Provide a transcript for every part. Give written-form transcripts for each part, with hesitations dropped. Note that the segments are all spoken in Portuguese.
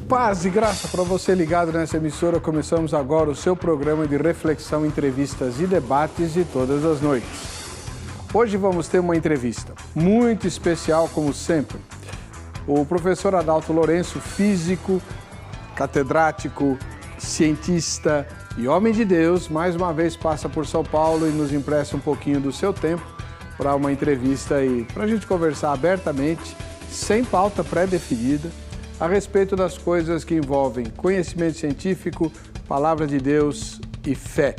Paz e graça para você ligado nessa emissora. Começamos agora o seu programa de reflexão, entrevistas e debates de todas as noites. Hoje vamos ter uma entrevista muito especial, como sempre. O professor Adalto Lourenço, físico, catedrático, cientista e homem de Deus, mais uma vez passa por São Paulo e nos empresta um pouquinho do seu tempo para uma entrevista e para a gente conversar abertamente, sem pauta pré-definida, a respeito das coisas que envolvem conhecimento científico, palavra de Deus e fé.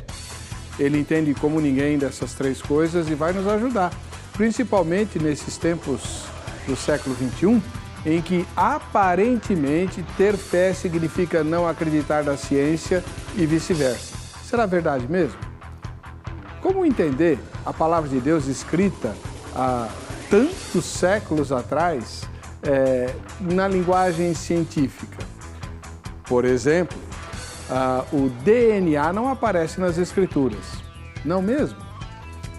Ele entende como ninguém dessas três coisas e vai nos ajudar, principalmente nesses tempos do século XXI, em que aparentemente ter fé significa não acreditar na ciência e vice-versa. Será verdade mesmo? Como entender a palavra de Deus escrita há tantos séculos atrás na linguagem científica? Por exemplo, o DNA não aparece nas escrituras, não mesmo?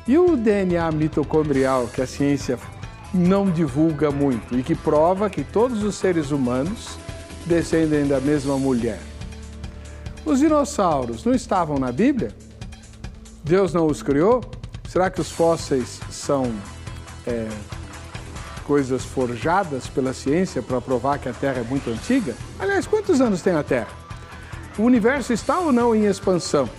E o DNA mitocondrial, que a ciência não divulga muito e que prova que todos os seres humanos descendem da mesma mulher? Os dinossauros não estavam na Bíblia? Deus não os criou? Será que os fósseis são coisas forjadas pela ciência para provar que a Terra é muito antiga? Aliás, quantos anos tem a Terra? O universo está ou não em expansão?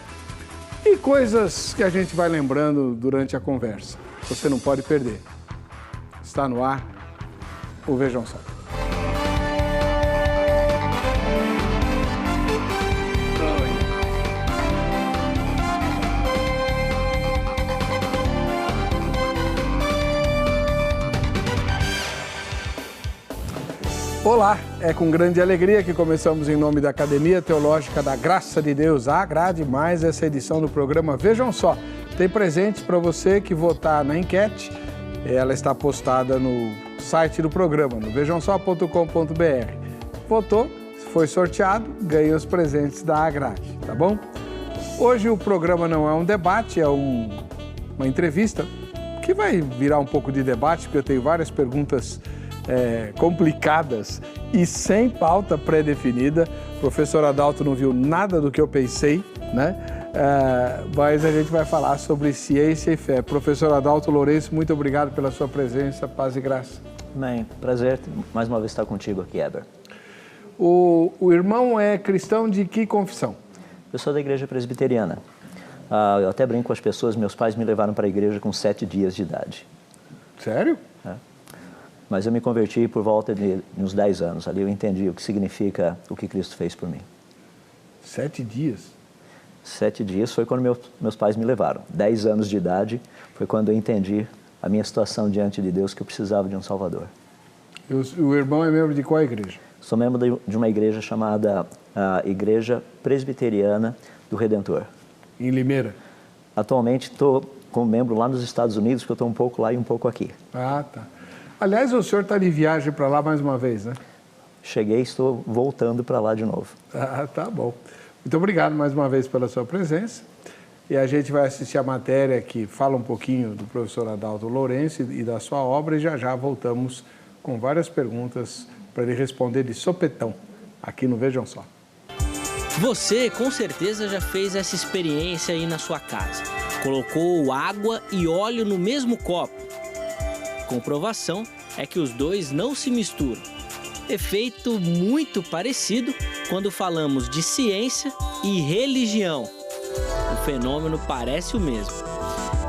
E coisas que a gente vai lembrando durante a conversa. Você não pode perder. Está no ar o Vejam Só. Olá, é com grande alegria que começamos em nome da Academia Teológica da Graça de Deus. Agrade mais essa edição do programa Vejam Só. Tem presentes para você que votar na enquete. Ela está postada no site do programa, no vejamsó.com.br. Votou, foi sorteado, ganha os presentes da Agrade, tá bom? Hoje o programa não é um debate, é uma entrevista que vai virar um pouco de debate, porque eu tenho várias perguntas complicadas e sem pauta pré-definida. O professor Adalto não viu nada do que eu pensei, né? Mas a gente vai falar sobre ciência e fé. Professor Adalto Lourenço, muito obrigado pela sua presença, paz e graça. Bem, prazer mais uma vez estar contigo aqui, Heber. O irmão é cristão de que confissão? Eu sou da igreja presbiteriana. Eu até brinco com as pessoas, meus pais me levaram para a igreja com 7 dias de idade. Sério? Mas eu me converti por volta de uns 10 anos. Ali eu entendi o que significa o que Cristo fez por mim. 7 dias? 7 dias foi quando meus pais me levaram. 10 anos de idade foi quando eu entendi a minha situação diante de Deus, que eu precisava de um Salvador. O irmão é membro de qual igreja? Sou membro de uma igreja chamada Igreja Presbiteriana do Redentor. Em Limeira? Atualmente estou como membro lá nos Estados Unidos, porque eu estou um pouco lá e um pouco aqui. Ah, tá. Aliás, o senhor está de viagem para lá mais uma vez, né? Cheguei e estou voltando para lá de novo. Ah, tá bom. Muito obrigado mais uma vez pela sua presença. E a gente vai assistir a matéria que fala um pouquinho do professor Adalto Lourenço e da sua obra, e já voltamos com várias perguntas para ele responder de sopetão aqui no Vejam Só. Você com certeza já fez essa experiência aí na sua casa. Colocou água e óleo no mesmo copo. Comprovação é que os dois não se misturam. Efeito muito parecido quando falamos de ciência e religião. O fenômeno parece o mesmo.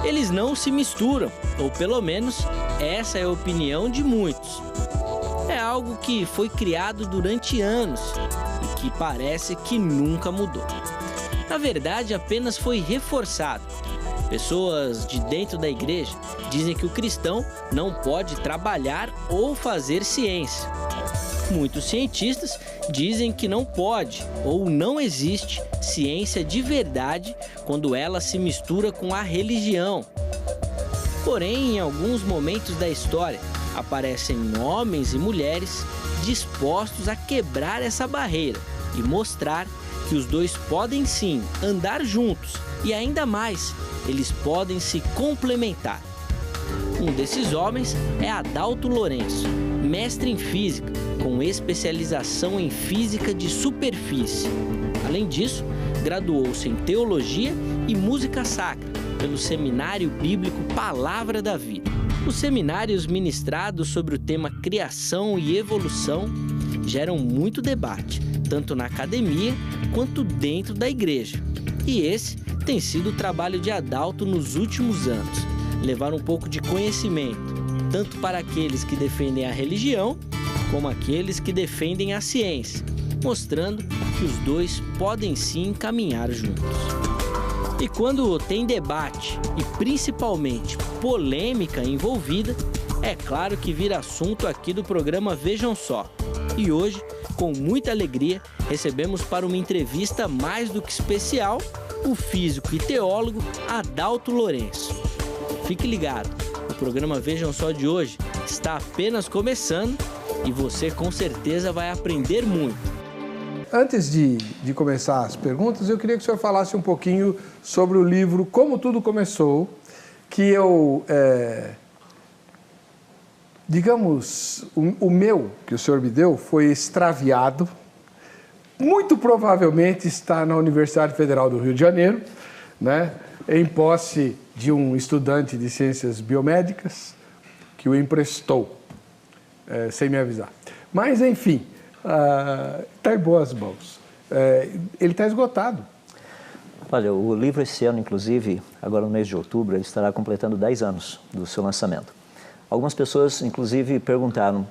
Eles não se misturam, ou pelo menos essa é a opinião de muitos. É algo que foi criado durante anos e que parece que nunca mudou. Na verdade, apenas foi reforçado. Pessoas de dentro da igreja dizem que o cristão não pode trabalhar ou fazer ciência. Muitos cientistas dizem que não pode ou não existe ciência de verdade quando ela se mistura com a religião. Porém, em alguns momentos da história, aparecem homens e mulheres dispostos a quebrar essa barreira e mostrar que os dois podem sim andar juntos e ainda mais, eles podem se complementar. Um desses homens é Adalto Lourenço. mestre em física, com especialização em física de superfície. Além disso, graduou-se em teologia e música sacra pelo Seminário Bíblico Palavra da Vida. Os seminários ministrados sobre o tema criação e evolução geram muito debate, tanto na academia quanto dentro da igreja. E esse tem sido o trabalho de Adalto nos últimos anos, levar um pouco de conhecimento, tanto para aqueles que defendem a religião, como aqueles que defendem a ciência, mostrando que os dois podem sim caminhar juntos. E quando tem debate e principalmente polêmica envolvida, é claro que vira assunto aqui do programa Vejam Só. E hoje, com muita alegria, recebemos para uma entrevista mais do que especial o físico e teólogo Adalto Lourenço. Fique ligado, o programa Vejam Só de hoje está apenas começando e você com certeza vai aprender muito. Antes de começar as perguntas, eu queria que o senhor falasse um pouquinho sobre o livro Como Tudo Começou, que eu, digamos, o meu, que o senhor me deu, foi extraviado. Muito provavelmente está na Universidade Federal do Rio de Janeiro, né, em posse de um estudante de ciências biomédicas que o emprestou, sem me avisar. Mas, enfim, está em boas mãos. Ele está esgotado. Olha, o livro esse ano, inclusive, agora no mês de outubro, ele estará completando 10 anos do seu lançamento. Algumas pessoas, inclusive, perguntaram,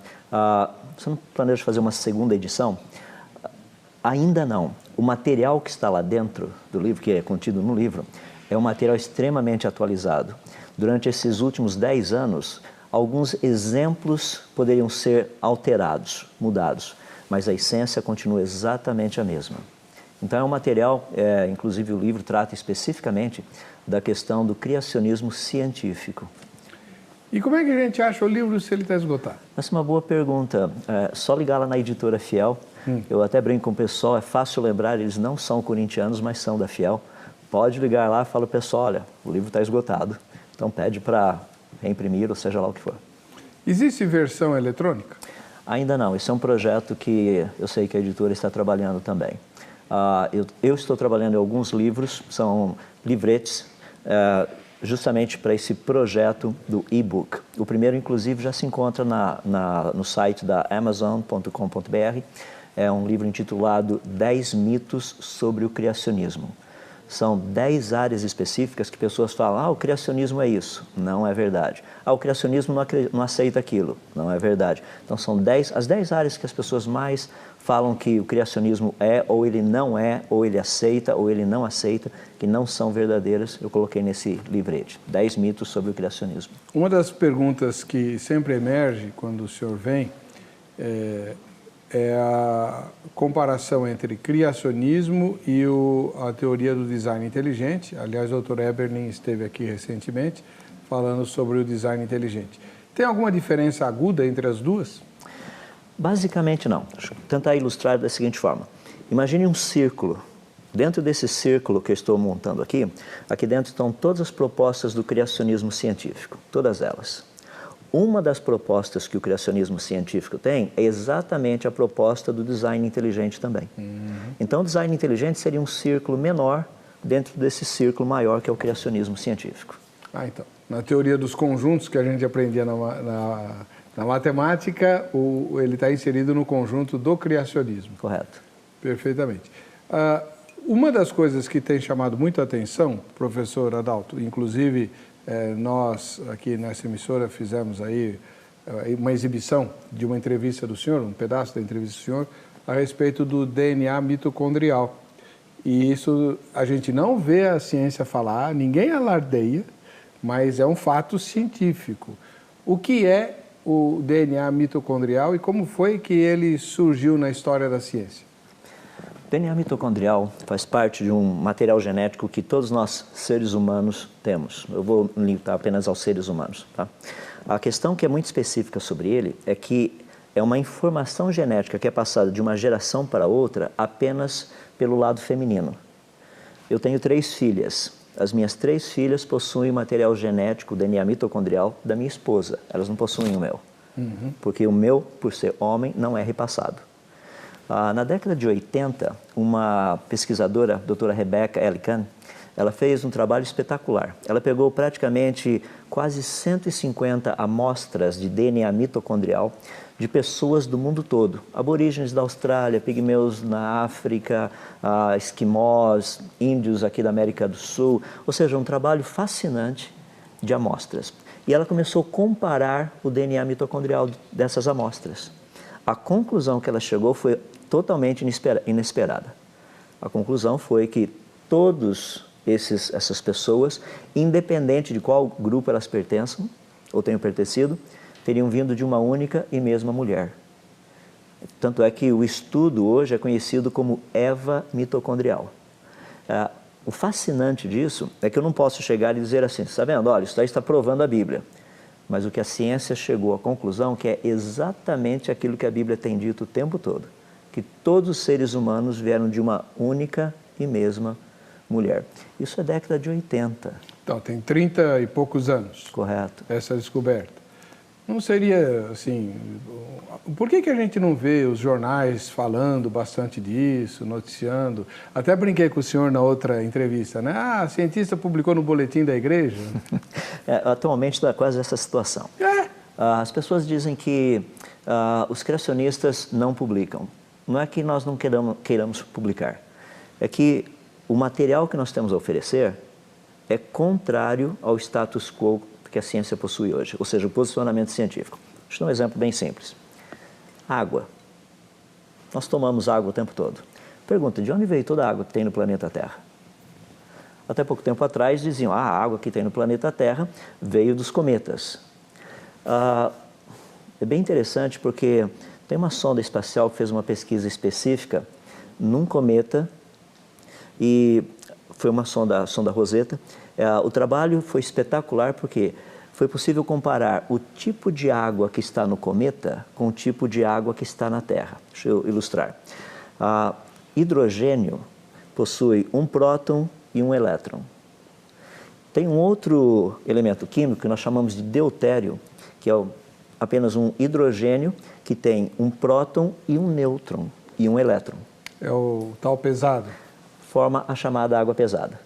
você não planeja fazer uma segunda edição? Ainda não. O material que está lá dentro do livro, que é contido no livro, é um material extremamente atualizado. Durante esses últimos 10 anos, alguns exemplos poderiam ser alterados, mudados, mas a essência continua exatamente a mesma. Então é um material, inclusive o livro trata especificamente da questão do criacionismo científico. E como é que a gente acha o livro se ele está esgotado? Essa é uma boa pergunta. Só ligar lá na Editora Fiel. Eu até brinco com o pessoal, é fácil lembrar, eles não são corintianos, mas são da Fiel. Pode ligar lá e fala, pessoal, olha, o livro está esgotado. Então pede para reimprimir, ou seja lá o que for. Existe versão eletrônica? Ainda não. Esse é um projeto que eu sei que a editora está trabalhando também. Eu estou trabalhando em alguns livros, são livretes, justamente para esse projeto do e-book. O primeiro, inclusive, já se encontra no site da Amazon.com.br. É um livro intitulado 10 mitos sobre o criacionismo. São 10 áreas específicas que pessoas falam, o criacionismo é isso. Não é verdade. O criacionismo não aceita aquilo. Não é verdade. Então, são as 10 áreas que as pessoas mais falam que o criacionismo é, ou ele não é, ou ele aceita, ou ele não aceita, que não são verdadeiras. Eu coloquei nesse livrete, 10 mitos sobre o criacionismo. Uma das perguntas que sempre emerge quando o senhor vem é a comparação entre criacionismo e a teoria do design inteligente. Aliás, o Dr. Eberlin esteve aqui recentemente falando sobre o design inteligente. Tem alguma diferença aguda entre as duas? Basicamente não. Deixa eu tentar ilustrar da seguinte forma. Imagine um círculo. Dentro desse círculo que eu estou montando aqui dentro estão todas as propostas do criacionismo científico, todas elas. Uma das propostas que o criacionismo científico tem é exatamente a proposta do design inteligente também. Então, o design inteligente seria um círculo menor dentro desse círculo maior que é o criacionismo científico. Então, na teoria dos conjuntos que a gente aprendia na matemática, ele está inserido no conjunto do criacionismo. Correto. Perfeitamente. Uma das coisas que tem chamado muita atenção, professor Adalto, inclusive nós aqui nessa emissora fizemos aí uma exibição de uma entrevista do senhor, um pedaço da entrevista do senhor, a respeito do DNA mitocondrial. E isso a gente não vê a ciência falar, ninguém alardeia, mas é um fato científico. O que é o DNA mitocondrial e como foi que ele surgiu na história da ciência? O DNA mitocondrial faz parte de um material genético que todos nós, seres humanos, temos. Eu vou limitar apenas aos seres humanos. Tá? A questão que é muito específica sobre ele é que é uma informação genética que é passada de uma geração para outra apenas pelo lado feminino. Eu tenho 3 filhas. As minhas 3 filhas possuem o material genético, o DNA mitocondrial, da minha esposa. Elas não possuem o meu. porque o meu, por ser homem, não é repassado. Na década de 80, uma pesquisadora, a doutora Rebecca Ellicott, ela fez um trabalho espetacular. Ela pegou praticamente quase 150 amostras de DNA mitocondrial de pessoas do mundo todo. Aborígenes da Austrália, pigmeus na África, esquimós, índios aqui da América do Sul. Ou seja, um trabalho fascinante de amostras. E ela começou a comparar o DNA mitocondrial dessas amostras. A conclusão que ela chegou foi totalmente inesperada. A conclusão foi que todas essas pessoas, independente de qual grupo elas pertençam ou tenham pertencido, teriam vindo de uma única e mesma mulher. Tanto é que o estudo hoje é conhecido como EVA mitocondrial. O fascinante disso é que eu não posso chegar e dizer assim, está vendo, olha, isso daí está provando a Bíblia. Mas o que a ciência chegou à conclusão que é exatamente aquilo que a Bíblia tem dito o tempo todo, que todos os seres humanos vieram de uma única e mesma mulher. Isso é década de 80. Então, tem 30 e poucos anos. Correto. Essa descoberta. Não seria, assim, por que a gente não vê os jornais falando bastante disso, noticiando? Até brinquei com o senhor na outra entrevista, né? A cientista publicou no boletim da igreja. Atualmente está quase essa situação. As pessoas dizem que os criacionistas não publicam. Não é que nós não queiramos publicar. É que o material que nós temos a oferecer é contrário ao status quo que a ciência possui hoje, ou seja, o posicionamento científico. Deixa eu dar um exemplo bem simples. Água. Nós tomamos água o tempo todo. Pergunta, de onde veio toda a água que tem no planeta Terra? Até pouco tempo atrás diziam, a água que tem no planeta Terra veio dos cometas. É bem interessante porque tem uma sonda espacial que fez uma pesquisa específica num cometa e foi uma sonda, a sonda Rosetta. O trabalho foi espetacular porque foi possível comparar o tipo de água que está no cometa com o tipo de água que está na Terra. Deixa eu ilustrar. Hidrogênio possui um próton e um elétron. Tem um outro elemento químico que nós chamamos de deutério, que é apenas um hidrogênio que tem um próton e um nêutron e um elétron. É o tal pesado. Forma a chamada água pesada.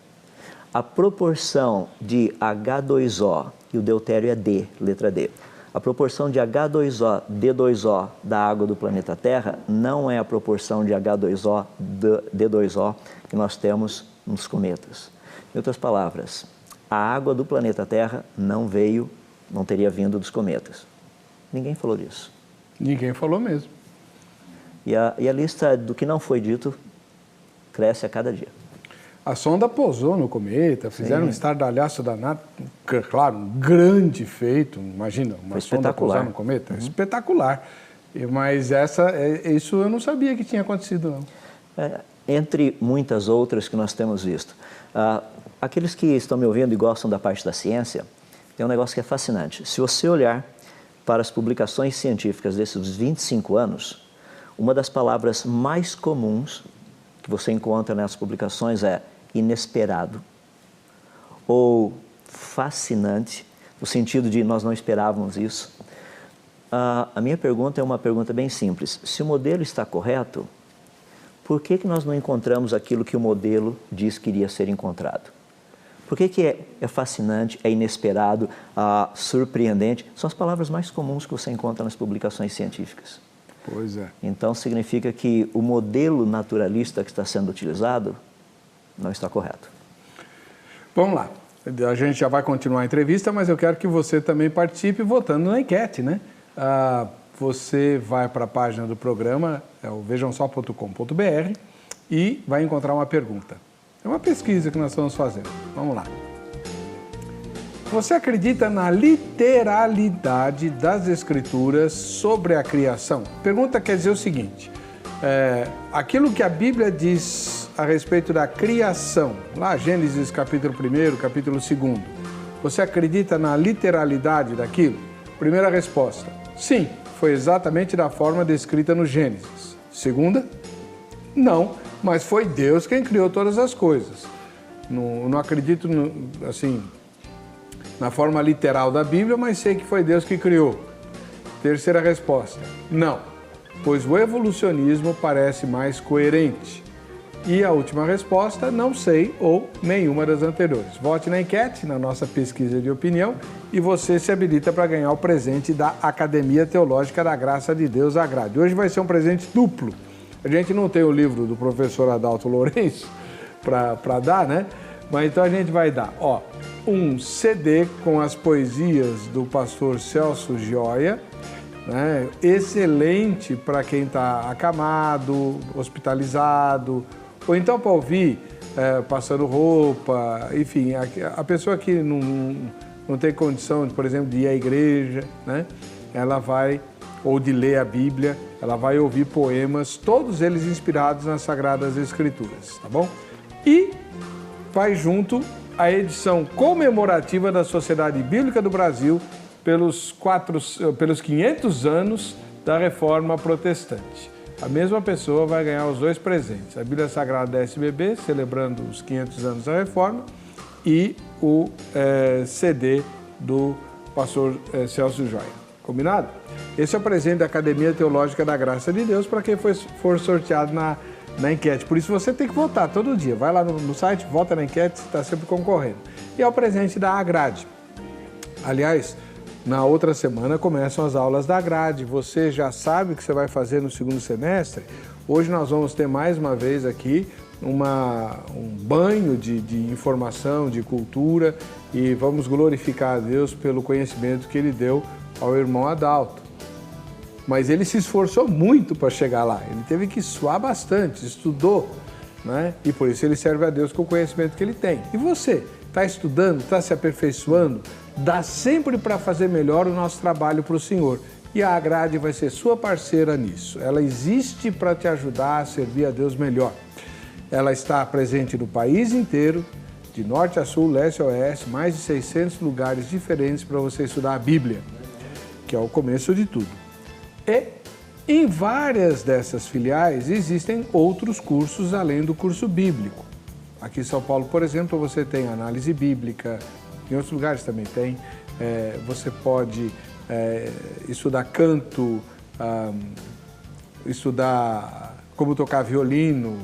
A proporção de H2O, e o deutério é D, letra D, a proporção de H2O, D2O da água do planeta Terra não é a proporção de H2O, D2O que nós temos nos cometas. Em outras palavras, a água do planeta Terra não teria vindo dos cometas. Ninguém falou disso. Ninguém falou mesmo. E a lista do que não foi dito cresce a cada dia. A sonda pousou no cometa, fizeram um estardalhaço danado, claro, um grande feito, imagina, uma sonda pousar no cometa, espetacular. Mas isso eu não sabia que tinha acontecido, não. Entre muitas outras que nós temos visto. Aqueles que estão me ouvindo e gostam da parte da ciência, tem um negócio que é fascinante. Se você olhar para as publicações científicas desses 25 anos, uma das palavras mais comuns que você encontra nessas publicações é inesperado ou fascinante, no sentido de nós não esperávamos isso. A minha pergunta é uma pergunta bem simples. Se o modelo está correto, por que nós não encontramos aquilo que o modelo diz que iria ser encontrado? Por que é fascinante, é inesperado, surpreendente? São as palavras mais comuns que você encontra nas publicações científicas. Pois é. Então, significa que o modelo naturalista que está sendo utilizado não está correto. Vamos lá. A gente já vai continuar a entrevista, mas eu quero que você também participe votando na enquete, né? Você vai para a página do programa, é o vejamsó.com.br, e vai encontrar uma pergunta. É uma pesquisa que nós estamos fazendo. Vamos lá. Você acredita na literalidade das Escrituras sobre a criação? Pergunta quer dizer o seguinte, aquilo que a Bíblia diz a respeito da criação, lá Gênesis capítulo 1, capítulo 2, você acredita na literalidade daquilo? Primeira resposta, sim, foi exatamente da forma descrita no Gênesis. Segunda, não, mas foi Deus quem criou todas as coisas. Não acredito, assim, na forma literal da Bíblia, mas sei que foi Deus que criou. Terceira resposta, não, pois o evolucionismo parece mais coerente. E a última resposta, não sei ou nenhuma das anteriores. Vote na enquete, na nossa pesquisa de opinião, e você se habilita para ganhar o presente da Academia Teológica da Graça de Deus Agrade. Hoje vai ser um presente duplo. A gente não tem o livro do professor Adalto Lourenço para dar, né? Mas então a gente vai dar, um CD com as poesias do pastor Celso Gioia, né? Excelente para quem está acamado, hospitalizado, ou então para ouvir passando roupa, enfim, a pessoa que não tem condição, por exemplo, de ir à igreja, né? Ela vai, ou de ler a Bíblia, ela vai ouvir poemas, todos eles inspirados nas Sagradas Escrituras, tá bom? E vai junto a edição comemorativa da Sociedade Bíblica do Brasil pelos 500 anos da Reforma Protestante. A mesma pessoa vai ganhar os dois presentes, a Bíblia Sagrada da SBB, celebrando os 500 anos da Reforma, e o CD do pastor Celso Gioia. Combinado? Esse é o presente da Academia Teológica da Graça de Deus para quem for sorteado na enquete. Por isso você tem que votar todo dia. Vai lá no site, vota na enquete, você está sempre concorrendo. E é o presente da Agrade. Aliás, na outra semana começam as aulas da Agrade. Você já sabe o que você vai fazer no segundo semestre? Hoje nós vamos ter mais uma vez aqui um banho de informação, de cultura, e vamos glorificar a Deus pelo conhecimento que Ele deu ao irmão Adalto. Mas ele se esforçou muito para chegar lá, ele teve que suar bastante, estudou, né? E por isso ele serve a Deus com o conhecimento que ele tem. E você, está estudando, está se aperfeiçoando? Dá sempre para fazer melhor o nosso trabalho para o Senhor. E a Agrade vai ser sua parceira nisso. Ela existe para te ajudar a servir a Deus melhor. Ela está presente no país inteiro, de norte a sul, leste a oeste, mais de 600 lugares diferentes para você estudar a Bíblia, que é o começo de tudo. E em várias dessas filiais existem outros cursos além do curso bíblico. Aqui em São Paulo, por exemplo, você tem análise bíblica, em outros lugares também tem. Você pode estudar canto, estudar como tocar violino,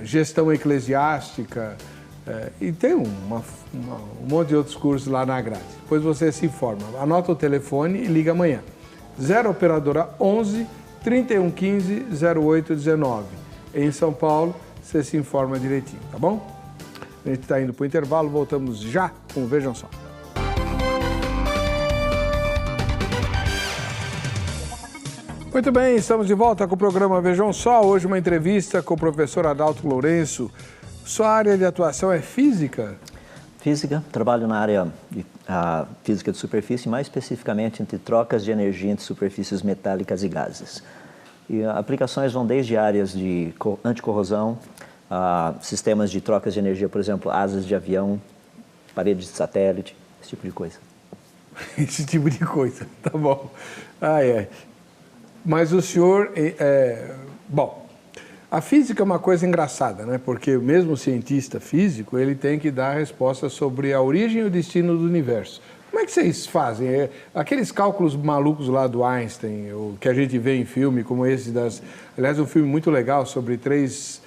gestão eclesiástica, e tem um monte de outros cursos lá na grade. Depois você se informa. Anota o telefone e liga amanhã. 0 operadora 11 3115 0819. Em São Paulo, você se informa direitinho, tá bom? A gente está indo para o intervalo, voltamos já com Vejam Só. Muito bem, estamos de volta com o programa Vejam Só. Hoje uma entrevista com o professor Adalto Lourenço. Sua área de atuação é física? Física, trabalho na área de física de superfície, mais especificamente entre trocas de energia entre superfícies metálicas e gases. E aplicações vão desde áreas de anticorrosão, sistemas de trocas de energia, por exemplo, asas de avião, paredes de satélite, esse tipo de coisa. Esse tipo de coisa, tá bom. Mas o senhor, bom, a física é uma coisa engraçada, né? Porque mesmo o cientista físico, ele tem que dar respostas sobre a origem e o destino do universo. Como é que vocês fazem? Aqueles cálculos malucos lá do Einstein, que a gente vê em filme, como esse Aliás, um filme muito legal sobre três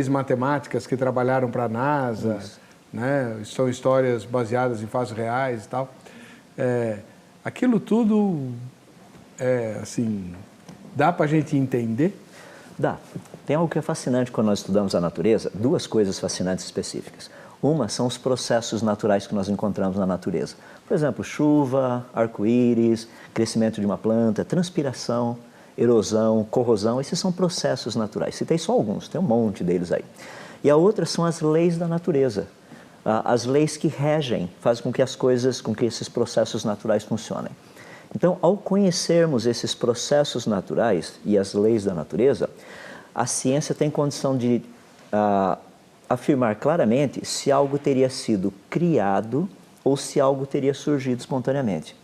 matemáticas que trabalharam para a NASA, né? São histórias baseadas em fatos reais e tal. Aquilo tudo, assim, dá para a gente entender? Dá. Tem algo que é fascinante quando nós estudamos a natureza, duas coisas fascinantes específicas. Uma são os processos naturais que nós encontramos na natureza. Por exemplo, chuva, arco-íris, crescimento de uma planta, transpiração, erosão, corrosão, esses são processos naturais. Citei só alguns, tem um monte deles aí. E a outra são as leis da natureza. As leis que regem, fazem com que esses processos naturais funcionem. Então, ao conhecermos esses processos naturais e as leis da natureza, a ciência tem condição de afirmar claramente se algo teria sido criado ou se algo teria surgido espontaneamente.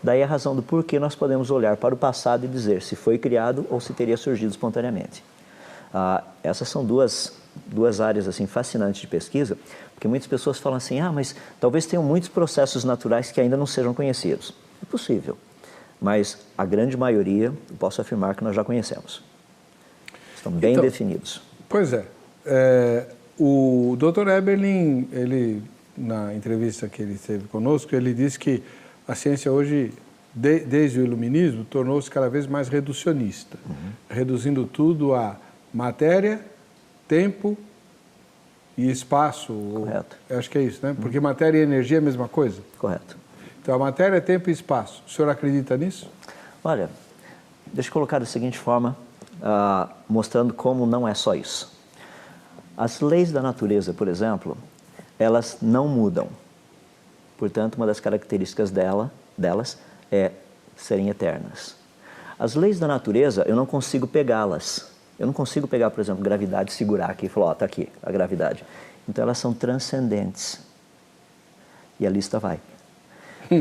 Daí a razão do porquê nós podemos olhar para o passado e dizer se foi criado ou se teria surgido espontaneamente. Essas são duas áreas assim, fascinantes de pesquisa, porque muitas pessoas falam assim, mas talvez tenham muitos processos naturais que ainda não sejam conhecidos. É possível. mas a grande maioria, eu posso afirmar que nós já conhecemos. Estão bem definidos. Pois é. O Dr. Eberlin, ele, na entrevista que ele teve conosco, ele disse que a ciência hoje, desde o iluminismo, tornou-se cada vez mais reducionista, reduzindo tudo a matéria, tempo e espaço. Correto. Acho que é isso, né? Porque matéria e energia é a mesma coisa. Correto. Então, a matéria é tempo e espaço. O senhor acredita nisso? Olha, deixa eu colocar da seguinte forma, mostrando como não é só isso. As leis da natureza, por exemplo, elas não mudam. Portanto, uma das características delas é serem eternas. As leis da natureza, eu não consigo pegá-las. Eu não consigo pegar, por exemplo, gravidade, segurar aqui e falar, ó, está aqui a gravidade. Então, elas são transcendentes. E a lista vai.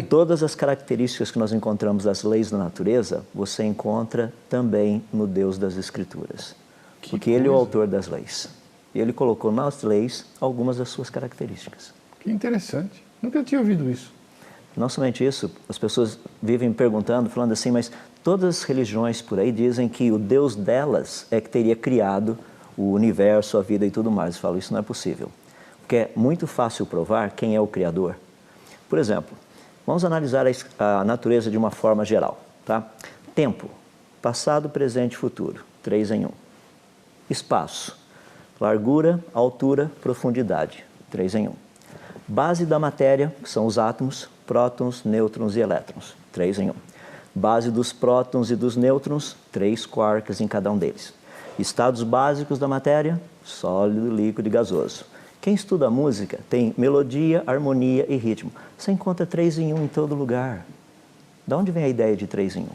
Todas as características que nós encontramos das leis da natureza, você encontra também no Deus das Escrituras. Porque Ele é o autor das leis. E Ele colocou nas leis algumas das suas características. Que interessante. Nunca tinha ouvido isso. Não somente isso, as pessoas vivem perguntando, falando assim, mas todas as religiões por aí dizem que o Deus delas é que teria criado o universo, a vida e tudo mais. Eu falo, isso não é possível. Porque é muito fácil provar quem é o Criador. Por exemplo, vamos analisar a natureza de uma forma geral, tá? Tempo, passado, presente e futuro, 3 em 1. Espaço, largura, altura, profundidade, 3 em 1. Base da matéria, que são os átomos, prótons, nêutrons e elétrons, 3 em 1. Base dos prótons e dos nêutrons, 3 quarks em cada um deles. Estados básicos da matéria, sólido, líquido e gasoso. Quem estuda música tem melodia, harmonia e ritmo. Você encontra 3 em 1 em todo lugar. De onde vem a ideia de 3 em 1?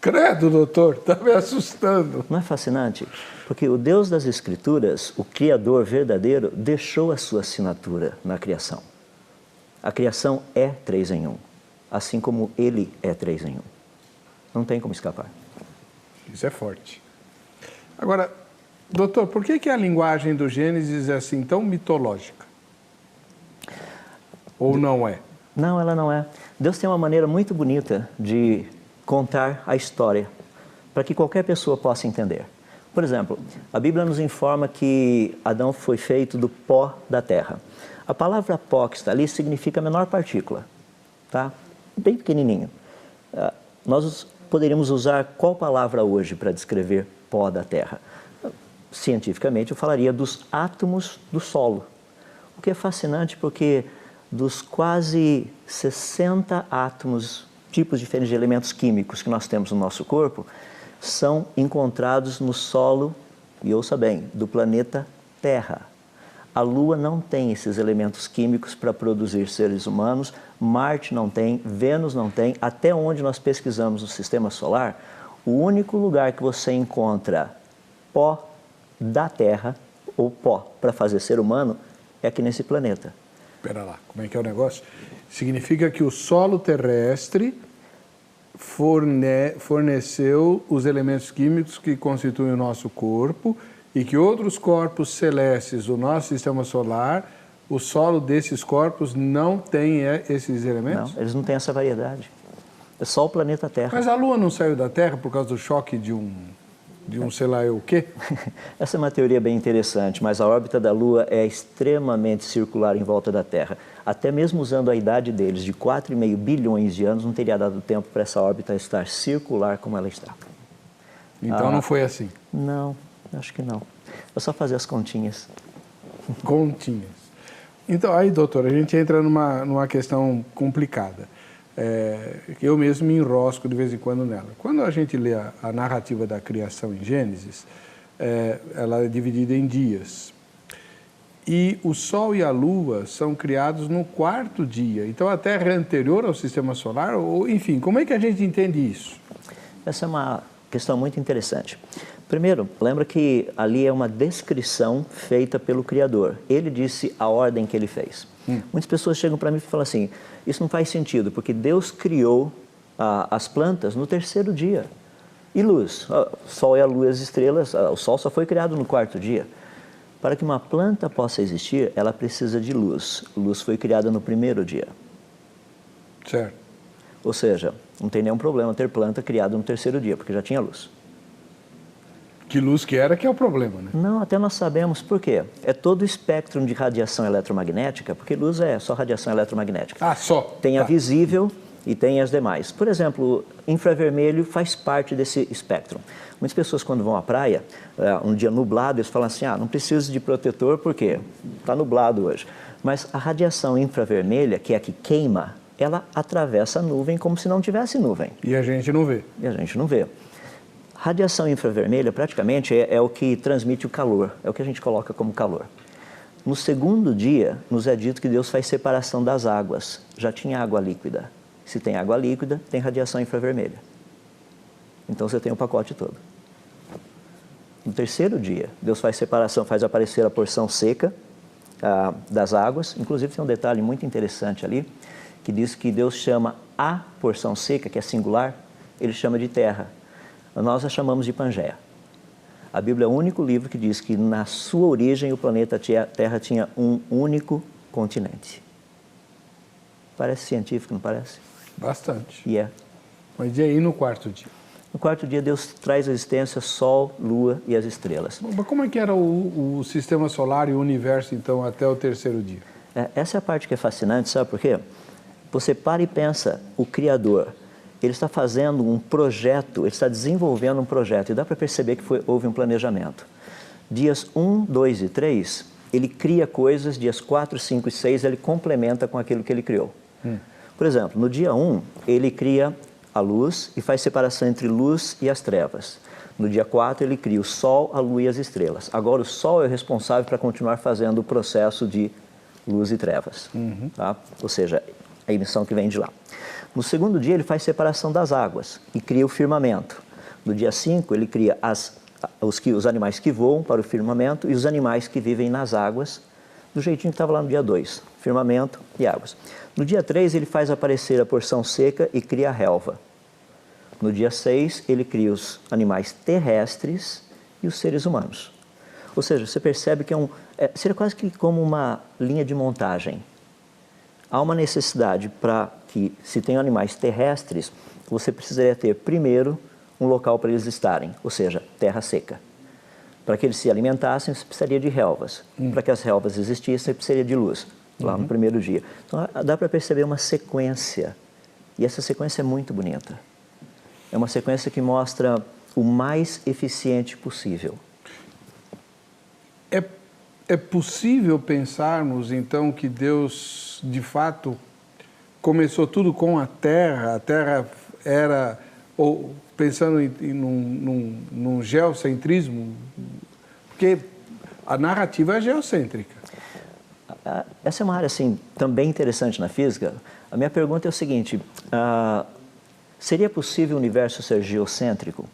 Credo, doutor, está me assustando. Não é fascinante? Porque o Deus das Escrituras, o Criador verdadeiro, deixou a sua assinatura na criação. A criação é 3 em 1, assim como Ele é 3 em 1. Não tem como escapar. Isso é forte. Agora, doutor, por que a linguagem do Gênesis é assim tão mitológica? Ou não é? Não, ela não é. Deus tem uma maneira muito bonita de contar a história, para que qualquer pessoa possa entender. Por exemplo, a Bíblia nos informa que Adão foi feito do pó da terra. A palavra pó que está ali significa a menor partícula, tá? Bem pequenininho. Nós poderíamos usar qual palavra hoje para descrever pó da terra? Cientificamente, eu falaria dos átomos do solo. O que é fascinante porque dos quase 60 átomos, tipos diferentes de elementos químicos que nós temos no nosso corpo, são encontrados no solo, e ouça bem, do planeta Terra. A Lua não tem esses elementos químicos para produzir seres humanos, Marte não tem, Vênus não tem. Até onde nós pesquisamos no Sistema Solar, o único lugar que você encontra pó da Terra, ou pó para fazer ser humano, é aqui nesse planeta. Espera lá, como é que é o negócio? Significa que o solo terrestre forneceu os elementos químicos que constituem o nosso corpo e que outros corpos celestes do nosso Sistema Solar, o solo desses corpos não tem esses elementos? Não, eles não têm essa variedade. É só o planeta Terra. Mas a Lua não saiu da Terra por causa do choque de um sei lá eu o quê? Essa é uma teoria bem interessante, mas a órbita da Lua é extremamente circular em volta da Terra. Até mesmo usando a idade deles, de 4,5 bilhões de anos, não teria dado tempo para essa órbita estar circular como ela está. Então não foi assim? Não, acho que não. É só fazer as continhas. Continhas. Então, aí, doutor, a gente entra numa questão complicada. Eu mesmo me enrosco de vez em quando nela. Quando a gente lê a narrativa da criação em Gênesis, ela é dividida em dias. E o Sol e a Lua são criados no 4º dia. Então, a Terra é anterior ao Sistema Solar? Ou, enfim, como é que a gente entende isso? Essa é uma questão muito interessante. Primeiro, lembra que ali é uma descrição feita pelo Criador. Ele disse a ordem que ele fez. Muitas pessoas chegam para mim e falam assim, isso não faz sentido, porque Deus criou as plantas no 3º dia. E luz? O Sol e a Lua e as estrelas, o Sol só foi criado no 4º dia. Para que uma planta possa existir, ela precisa de luz. Luz foi criada no 1º dia. Certo. Ou seja, não tem nenhum problema ter planta criada no terceiro dia, porque já tinha luz. Que luz que era, que é o problema, né? Não, até nós sabemos por quê. É todo o espectro de radiação eletromagnética, porque luz é só radiação eletromagnética. Ah, só? Tem a Tá. visível e tem as demais. Por exemplo, infravermelho faz parte desse espectro. Muitas pessoas, quando vão à praia, um dia nublado, eles falam assim, não preciso de protetor porque está nublado hoje. Mas a radiação infravermelha, que é a que queima, ela atravessa a nuvem como se não tivesse nuvem. E a gente não vê. E a gente não vê. Radiação infravermelha, praticamente, é o que transmite o calor, é o que a gente coloca como calor. No segundo dia, nos é dito que Deus faz separação das águas. Já tinha água líquida. Se tem água líquida, tem radiação infravermelha. Então você tem o pacote todo. No terceiro dia, Deus faz separação, faz aparecer a porção seca das águas. Inclusive tem um detalhe muito interessante ali, que diz que Deus chama a porção seca, que é singular, Ele chama de terra. Nós a chamamos de Pangeia. A Bíblia é o único livro que diz que na sua origem o planeta Terra tinha um único continente. Parece científico, não parece? Bastante. E é. Mas e aí no quarto dia? No quarto dia, Deus traz à existência Sol, Lua e as estrelas. Mas como é que era o sistema solar e o universo, então, até o terceiro dia? Essa é a parte que é fascinante, sabe por quê? Você para e pensa, o Criador, ele está fazendo um projeto, ele está desenvolvendo um projeto, e dá para perceber que houve um planejamento. Dias 1, 2 e 3, ele cria coisas, dias 4, 5 e 6, ele complementa com aquilo que ele criou. Por exemplo, no dia 1, ele cria a luz e faz separação entre luz e as trevas. No dia 4, ele cria o Sol, a Lua e as estrelas. Agora, o Sol é responsável para continuar fazendo o processo de luz e trevas. Tá? Ou seja, a emissão que vem de lá. No segundo dia, ele faz separação das águas e cria o firmamento. No dia 5, ele cria os animais que voam para o firmamento e os animais que vivem nas águas, do jeitinho que estava lá no dia 2, firmamento e águas. No dia 3, ele faz aparecer a porção seca e cria a relva. No dia 6, ele cria os animais terrestres e os seres humanos. Ou seja, você percebe que seria quase que como uma linha de montagem. Há uma necessidade para que, se tem animais terrestres, você precisaria ter primeiro um local para eles estarem, ou seja, terra seca. Para que eles se alimentassem, você precisaria de relvas. Para que as relvas existissem, você precisaria de luz, lá no primeiro dia. Então, dá para perceber uma sequência, e essa sequência é muito bonita. É uma sequência que mostra o mais eficiente possível. É possível pensarmos, então, que Deus, de fato, começou tudo com a Terra era, ou pensando num geocentrismo, porque a narrativa é geocêntrica. Essa é uma área, assim, também interessante na física. A minha pergunta é o seguinte, seria possível o universo ser geocêntrico?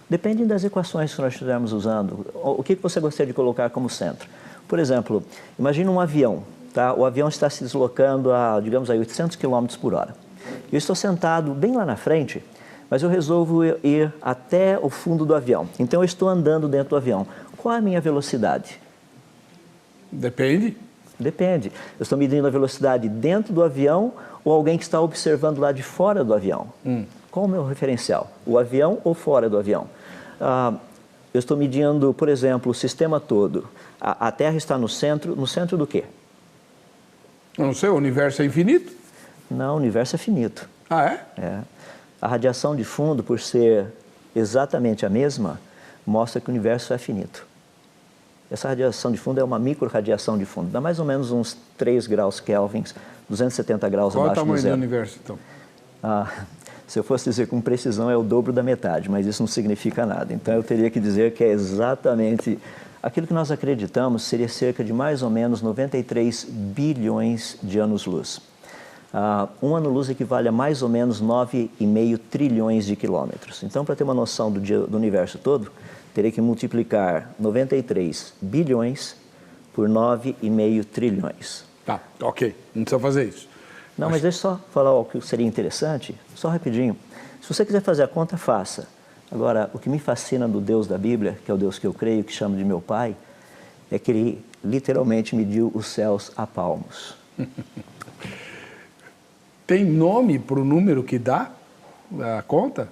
Depende das equações que nós estivermos usando. O que você gostaria de colocar como centro? Por exemplo, imagine um avião, tá? O avião está se deslocando a, digamos, a 800 km por hora. Eu estou sentado bem lá na frente, mas eu resolvo ir até o fundo do avião. Então, eu estou andando dentro do avião. Qual é a minha velocidade? Depende. Depende. Eu estou medindo a velocidade dentro do avião ou alguém que está observando lá de fora do avião? Qual é o meu referencial? O avião ou fora do avião? Eu estou medindo, por exemplo, o sistema todo. A Terra está no centro do quê? Eu não sei, o universo é infinito? Não, o universo é finito. Ah, é? É. A radiação de fundo, por ser exatamente a mesma, mostra que o universo é finito. Essa radiação de fundo é uma micro-radiação de fundo, dá mais ou menos uns 3 graus Kelvin, 270 graus Qual abaixo do é o tamanho zero. do universo, então? Se eu fosse dizer com precisão, é o dobro da metade, mas isso não significa nada. Então, eu teria que dizer que é exatamente... Aquilo que nós acreditamos seria cerca de mais ou menos 93 bilhões de anos-luz. Um ano-luz equivale a mais ou menos 9,5 trilhões de quilômetros. Então, para ter uma noção do universo todo, teria que multiplicar 93 bilhões por 9,5 trilhões. Tá, ok. Não precisa fazer isso. Não, mas deixa eu só falar o que seria interessante, só rapidinho. Se você quiser fazer a conta, faça. Agora, o que me fascina do Deus da Bíblia, que é o Deus que eu creio, que chamo de meu Pai, é que Ele literalmente mediu os céus a palmos. Tem nome para o número que dá a conta?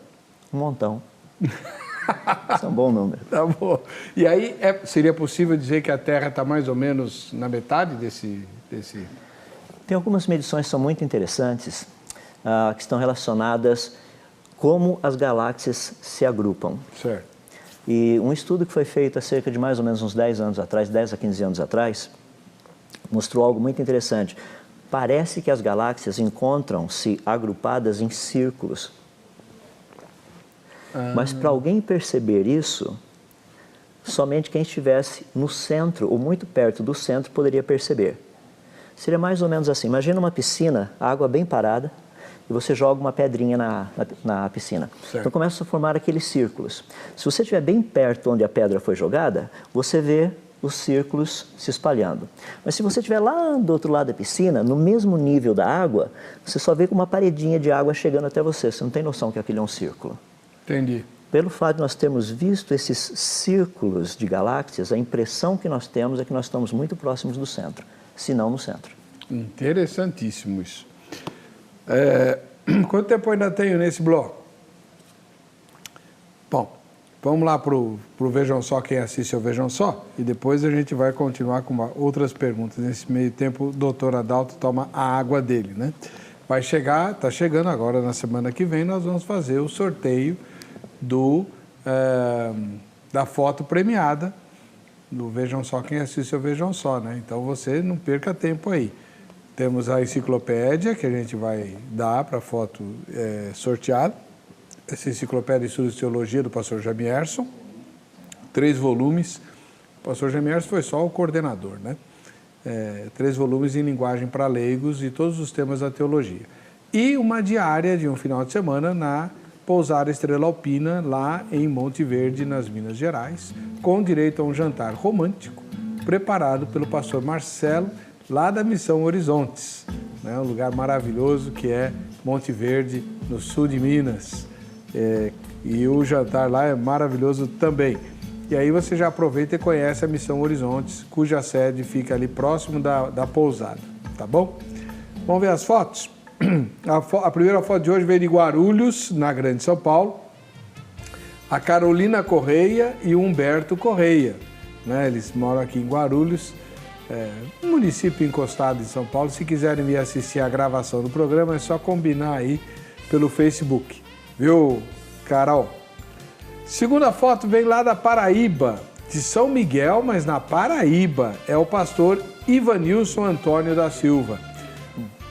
Um montão. Isso é um bom número. Tá bom. E aí, seria possível dizer que a Terra está mais ou menos na metade desse... Tem algumas medições que são muito interessantes, que estão relacionadas como as galáxias se agrupam. Certo. E um estudo que foi feito há cerca de mais ou menos uns 10 anos atrás, 10 a 15 anos atrás, mostrou algo muito interessante. Parece que as galáxias encontram-se agrupadas em círculos. Mas para alguém perceber isso, somente quem estivesse no centro ou muito perto do centro poderia perceber. Seria mais ou menos assim. Imagina uma piscina, água bem parada, e você joga uma pedrinha na piscina. Certo. Então começam a formar aqueles círculos. Se você estiver bem perto onde a pedra foi jogada, você vê os círculos se espalhando. Mas se você estiver lá do outro lado da piscina, no mesmo nível da água, você só vê com uma paredinha de água chegando até você. Você não tem noção que aquilo é um círculo. Entendi. Pelo fato de nós termos visto esses círculos de galáxias, a impressão que nós temos é que nós estamos muito próximos do centro, se não no centro. Interessantíssimo isso. Quanto tempo ainda tenho nesse bloco? Bom, vamos lá para o Vejam Só, quem assiste ao Vejam Só, e depois a gente vai continuar com outras perguntas. Nesse meio tempo, o doutor Adalto toma a água dele, né? Vai chegar, está chegando agora, na semana que vem, nós vamos fazer o sorteio da foto premiada do Vejam Só, quem assiste ao Vejam Só, né? Então você não perca tempo aí. Temos a enciclopédia que a gente vai dar para a foto sorteada. Essa enciclopédia de Estudos de Teologia do pastor Jamierson, 3 volumes. O pastor Jamierson foi só o coordenador, né? 3 volumes em linguagem para leigos e todos os temas da teologia. E uma diária de um final de semana na Pousada Estrela Alpina, lá em Monte Verde, nas Minas Gerais, com direito a um jantar romântico, preparado pelo pastor Marcelo, lá da Missão Horizontes, né? Um lugar maravilhoso que é Monte Verde, no sul de Minas. E o jantar lá é maravilhoso também. E aí você já aproveita e conhece a Missão Horizontes, cuja sede fica ali próximo da pousada, tá bom? Vamos ver as fotos? A primeira foto de hoje veio de Guarulhos, na Grande São Paulo. A Carolina Correia e o Humberto Correia, né? Eles moram aqui em Guarulhos, um município encostado em São Paulo. Se quiserem vir assistir a gravação do programa, é só combinar aí pelo Facebook. Viu, Carol? Segunda foto vem lá da Paraíba, de São Miguel, mas na Paraíba. É o pastor Ivanilson Antônio da Silva.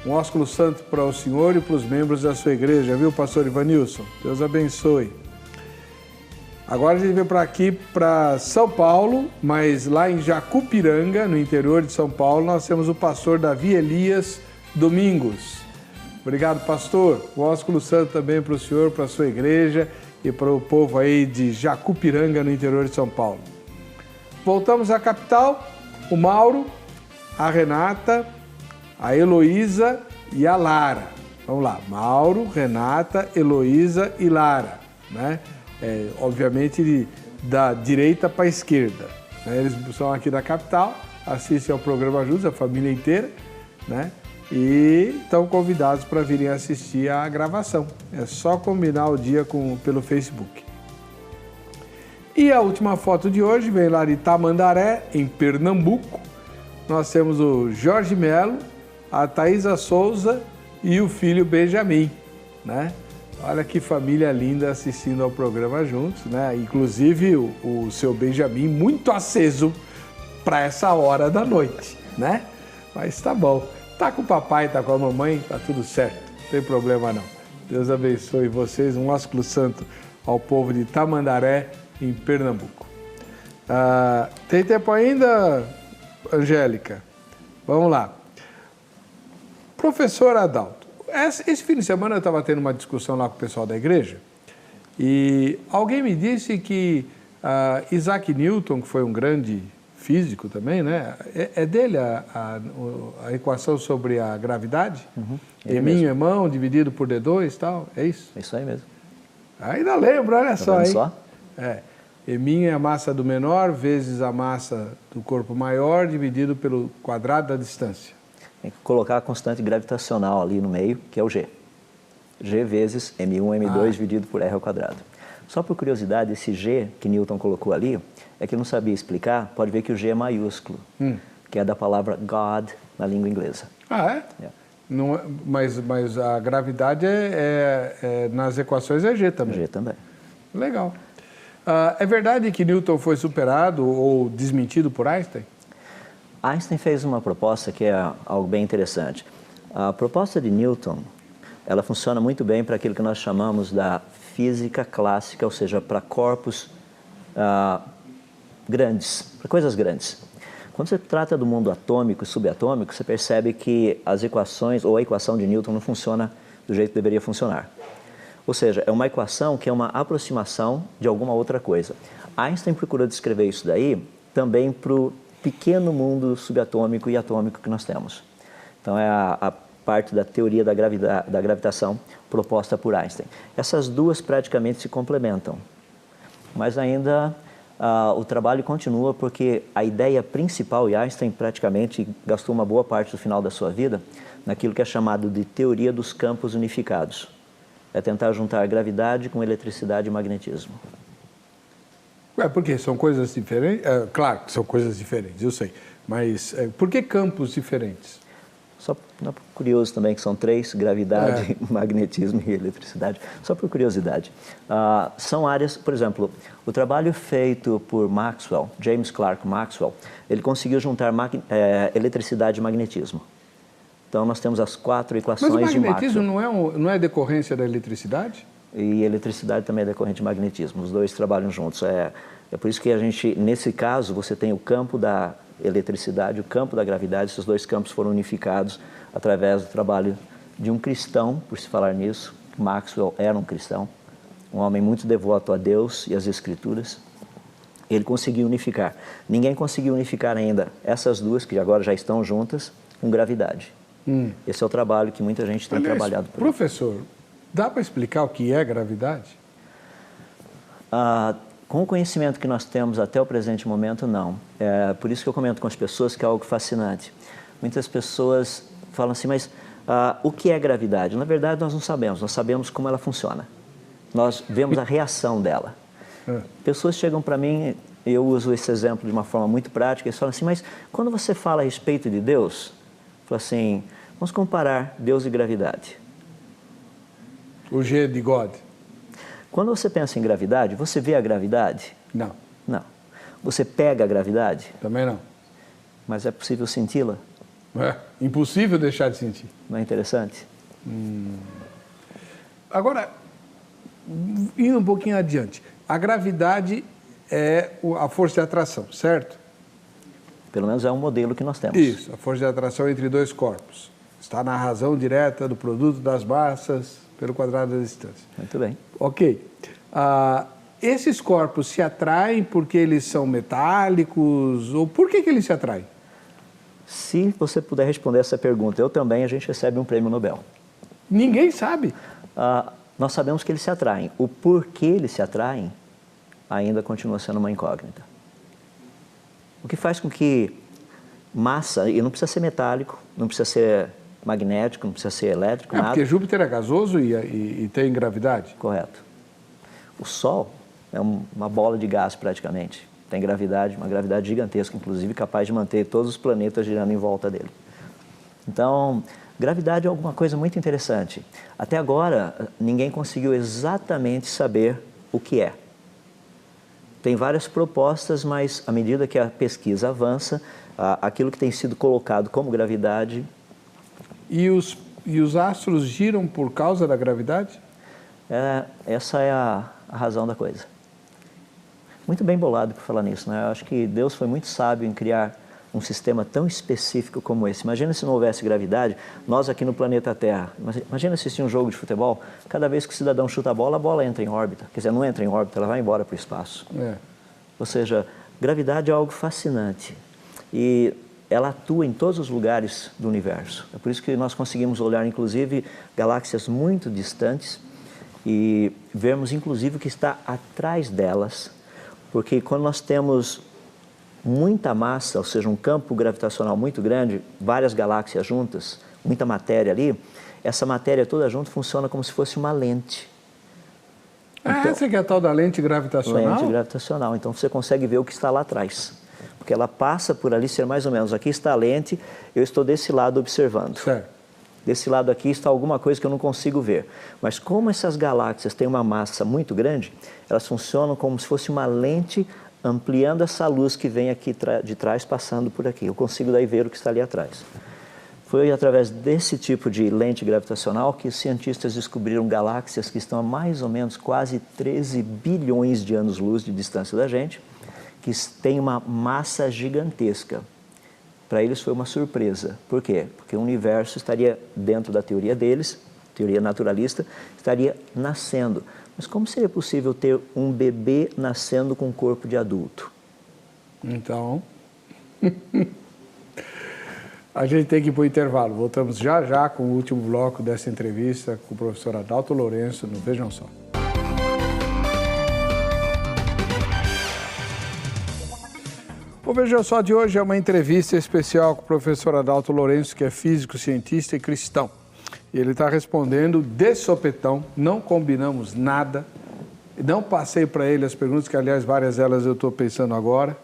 Um ósculo santo para o senhor e para os membros da sua igreja, viu, pastor Ivanilson? Deus abençoe. Agora a gente vem para aqui, para São Paulo, mas lá em Jacupiranga, no interior de São Paulo, nós temos o pastor Davi Elias Domingos. Obrigado, pastor. O ósculo santo também para o senhor, para a sua igreja e para o povo aí de Jacupiranga, no interior de São Paulo. Voltamos à capital, o Mauro, a Renata, a Heloísa e a Lara. Vamos lá, Mauro, Renata, Heloísa e Lara, né? Obviamente da direita para a esquerda, né? Eles são aqui da capital, assistem ao programa juntos, a família inteira, né? E estão convidados para virem assistir a gravação. É só combinar o dia pelo Facebook. E a última foto de hoje vem lá de Tamandaré, em Pernambuco. Nós temos o Jorge Melo, a Thaisa Souza e o filho Benjamin, né? Olha que família linda assistindo ao programa juntos, né? Inclusive o seu Benjamin muito aceso para essa hora da noite, né? Mas tá bom. Tá com o papai, tá com a mamãe, tá tudo certo. Não tem problema não. Deus abençoe vocês. Um ósculo santo ao povo de Tamandaré, em Pernambuco. Tem tempo ainda, Angélica? Vamos lá. Professor Adalto, esse fim de semana eu estava tendo uma discussão lá com o pessoal da igreja e alguém me disse que Isaac Newton, que foi um grande físico também, né? É dele a equação sobre a gravidade? Uhum, Emão dividido por D2 e tal, é isso? É isso aí mesmo. Ainda lembro, olha só, hein? Só? Emim é a massa do menor vezes a massa do corpo maior dividido pelo quadrado da distância. Tem que colocar a constante gravitacional ali no meio, que é o G. G vezes M1, M2 dividido por R ao quadrado. Só por curiosidade, esse G que Newton colocou ali, é que eu não sabia explicar, pode ver que o G é maiúsculo, que é da palavra God na língua inglesa. Ah, é? Não, mas a gravidade nas equações é G também. G também. Legal. É verdade que Newton foi superado ou desmentido por Einstein? Einstein fez uma proposta que é algo bem interessante. A proposta de Newton, ela funciona muito bem para aquilo que nós chamamos da física clássica, ou seja, para corpos grandes, para coisas grandes. Quando você trata do mundo atômico e subatômico, você percebe que as equações, ou a equação de Newton, não funciona do jeito que deveria funcionar. Ou seja, é uma equação que é uma aproximação de alguma outra coisa. Einstein procurou descrever isso daí também para o pequeno mundo subatômico e atômico que nós temos. Então, é a parte da teoria da gravitação proposta por Einstein. Essas duas praticamente se complementam, mas ainda o trabalho continua porque a ideia principal, e Einstein praticamente gastou uma boa parte do final da sua vida naquilo que é chamado de teoria dos campos unificados. É tentar juntar gravidade com eletricidade e magnetismo. Por quê? São coisas diferentes? Claro que são coisas diferentes, eu sei. Mas por que campos diferentes? Só curioso também que são três, gravidade, magnetismo e eletricidade. Só por curiosidade. São áreas, por exemplo, o trabalho feito por Maxwell, James Clerk Maxwell, ele conseguiu juntar eletricidade e magnetismo. Então nós temos as 4 equações de Maxwell. Mas o magnetismo não é decorrência da eletricidade? E eletricidade também é decorrente de magnetismo, os dois trabalham juntos. É por isso que a gente, nesse caso, você tem o campo da eletricidade, o campo da gravidade, esses dois campos foram unificados através do trabalho de um cristão, por se falar nisso. Maxwell era um cristão, um homem muito devoto a Deus e às Escrituras. Ele conseguiu unificar. Ninguém conseguiu unificar ainda essas duas, que agora já estão juntas, com gravidade. Esse é o trabalho que muita gente tem trabalhado por aí. Professor, dá para explicar o que é gravidade? Com o conhecimento que nós temos até o presente momento, não. É por isso que eu comento com as pessoas que é algo fascinante. Muitas pessoas falam assim, mas o que é gravidade? Na verdade, nós não sabemos. Nós sabemos como ela funciona. Nós vemos a reação dela. Pessoas chegam para mim, eu uso esse exemplo de uma forma muito prática, eles falam assim, mas quando você fala a respeito de Deus, fala assim, vamos comparar Deus e gravidade. O G de God. Quando você pensa em gravidade, você vê a gravidade? Não. Não. Você pega a gravidade? Também não. Mas é possível senti-la? É impossível deixar de sentir. Não é interessante? Agora, indo um pouquinho adiante, a gravidade é a força de atração, certo? Pelo menos é um modelo que nós temos. Isso, a força de atração entre dois corpos. Está na razão direta do produto das massas pelo quadrado da distância. Muito bem. Ok. Esses corpos se atraem porque eles são metálicos? Ou por que eles se atraem? Se você puder responder essa pergunta, eu também, a gente recebe um prêmio Nobel. Ninguém sabe. Nós sabemos que eles se atraem. O porquê eles se atraem ainda continua sendo uma incógnita. O que faz com que massa, e não precisa ser metálico, não precisa ser magnético, não precisa ser elétrico, nada. Porque Júpiter é gasoso e tem gravidade? Correto. O Sol é uma bola de gás praticamente. Tem gravidade, uma gravidade gigantesca, inclusive capaz de manter todos os planetas girando em volta dele. Então, gravidade é alguma coisa muito interessante. Até agora, ninguém conseguiu exatamente saber o que é. Tem várias propostas, mas à medida que a pesquisa avança, aquilo que tem sido colocado como gravidade... E os astros giram por causa da gravidade? Essa é a razão da coisa. Muito bem bolado por falar nisso, né? Eu acho que Deus foi muito sábio em criar um sistema tão específico como esse. Imagina se não houvesse gravidade, nós aqui no planeta Terra. Imagina assistir um jogo de futebol, cada vez que o cidadão chuta a bola entra em órbita. Quer dizer, não entra em órbita, ela vai embora para o espaço. Ou seja, gravidade é algo fascinante. E ela atua em todos os lugares do universo. É por isso que nós conseguimos olhar, inclusive, galáxias muito distantes e vermos, inclusive, o que está atrás delas. Porque quando nós temos muita massa, ou seja, um campo gravitacional muito grande, várias galáxias juntas, muita matéria ali, essa matéria toda junto funciona como se fosse uma lente. Então, essa que é a tal da lente gravitacional? Lente gravitacional. Então você consegue ver o que está lá atrás. Porque ela passa por ali, ser mais ou menos, aqui está a lente, eu estou desse lado observando. Certo. Desse lado aqui está alguma coisa que eu não consigo ver. Mas como essas galáxias têm uma massa muito grande, elas funcionam como se fosse uma lente ampliando essa luz que vem aqui de trás, passando por aqui. Eu consigo daí ver o que está ali atrás. Foi através desse tipo de lente gravitacional que os cientistas descobriram galáxias que estão a mais ou menos quase 13 bilhões de anos-luz de distância da gente, que têm uma massa gigantesca. Para eles foi uma surpresa. Por quê? Porque o universo estaria, dentro da teoria deles, teoria naturalista, estaria nascendo. Mas como seria possível ter um bebê nascendo com um corpo de adulto? Então... A gente tem que ir para o intervalo. Voltamos já já com o último bloco dessa entrevista com o professor Adalto Lourenço no Vejam Só. O Vejam Só de hoje é uma entrevista especial com o professor Adalto Lourenço, que é físico, cientista e cristão. E ele está respondendo de sopetão, não combinamos nada, não passei para ele as perguntas, que aliás várias delas eu estou pensando agora.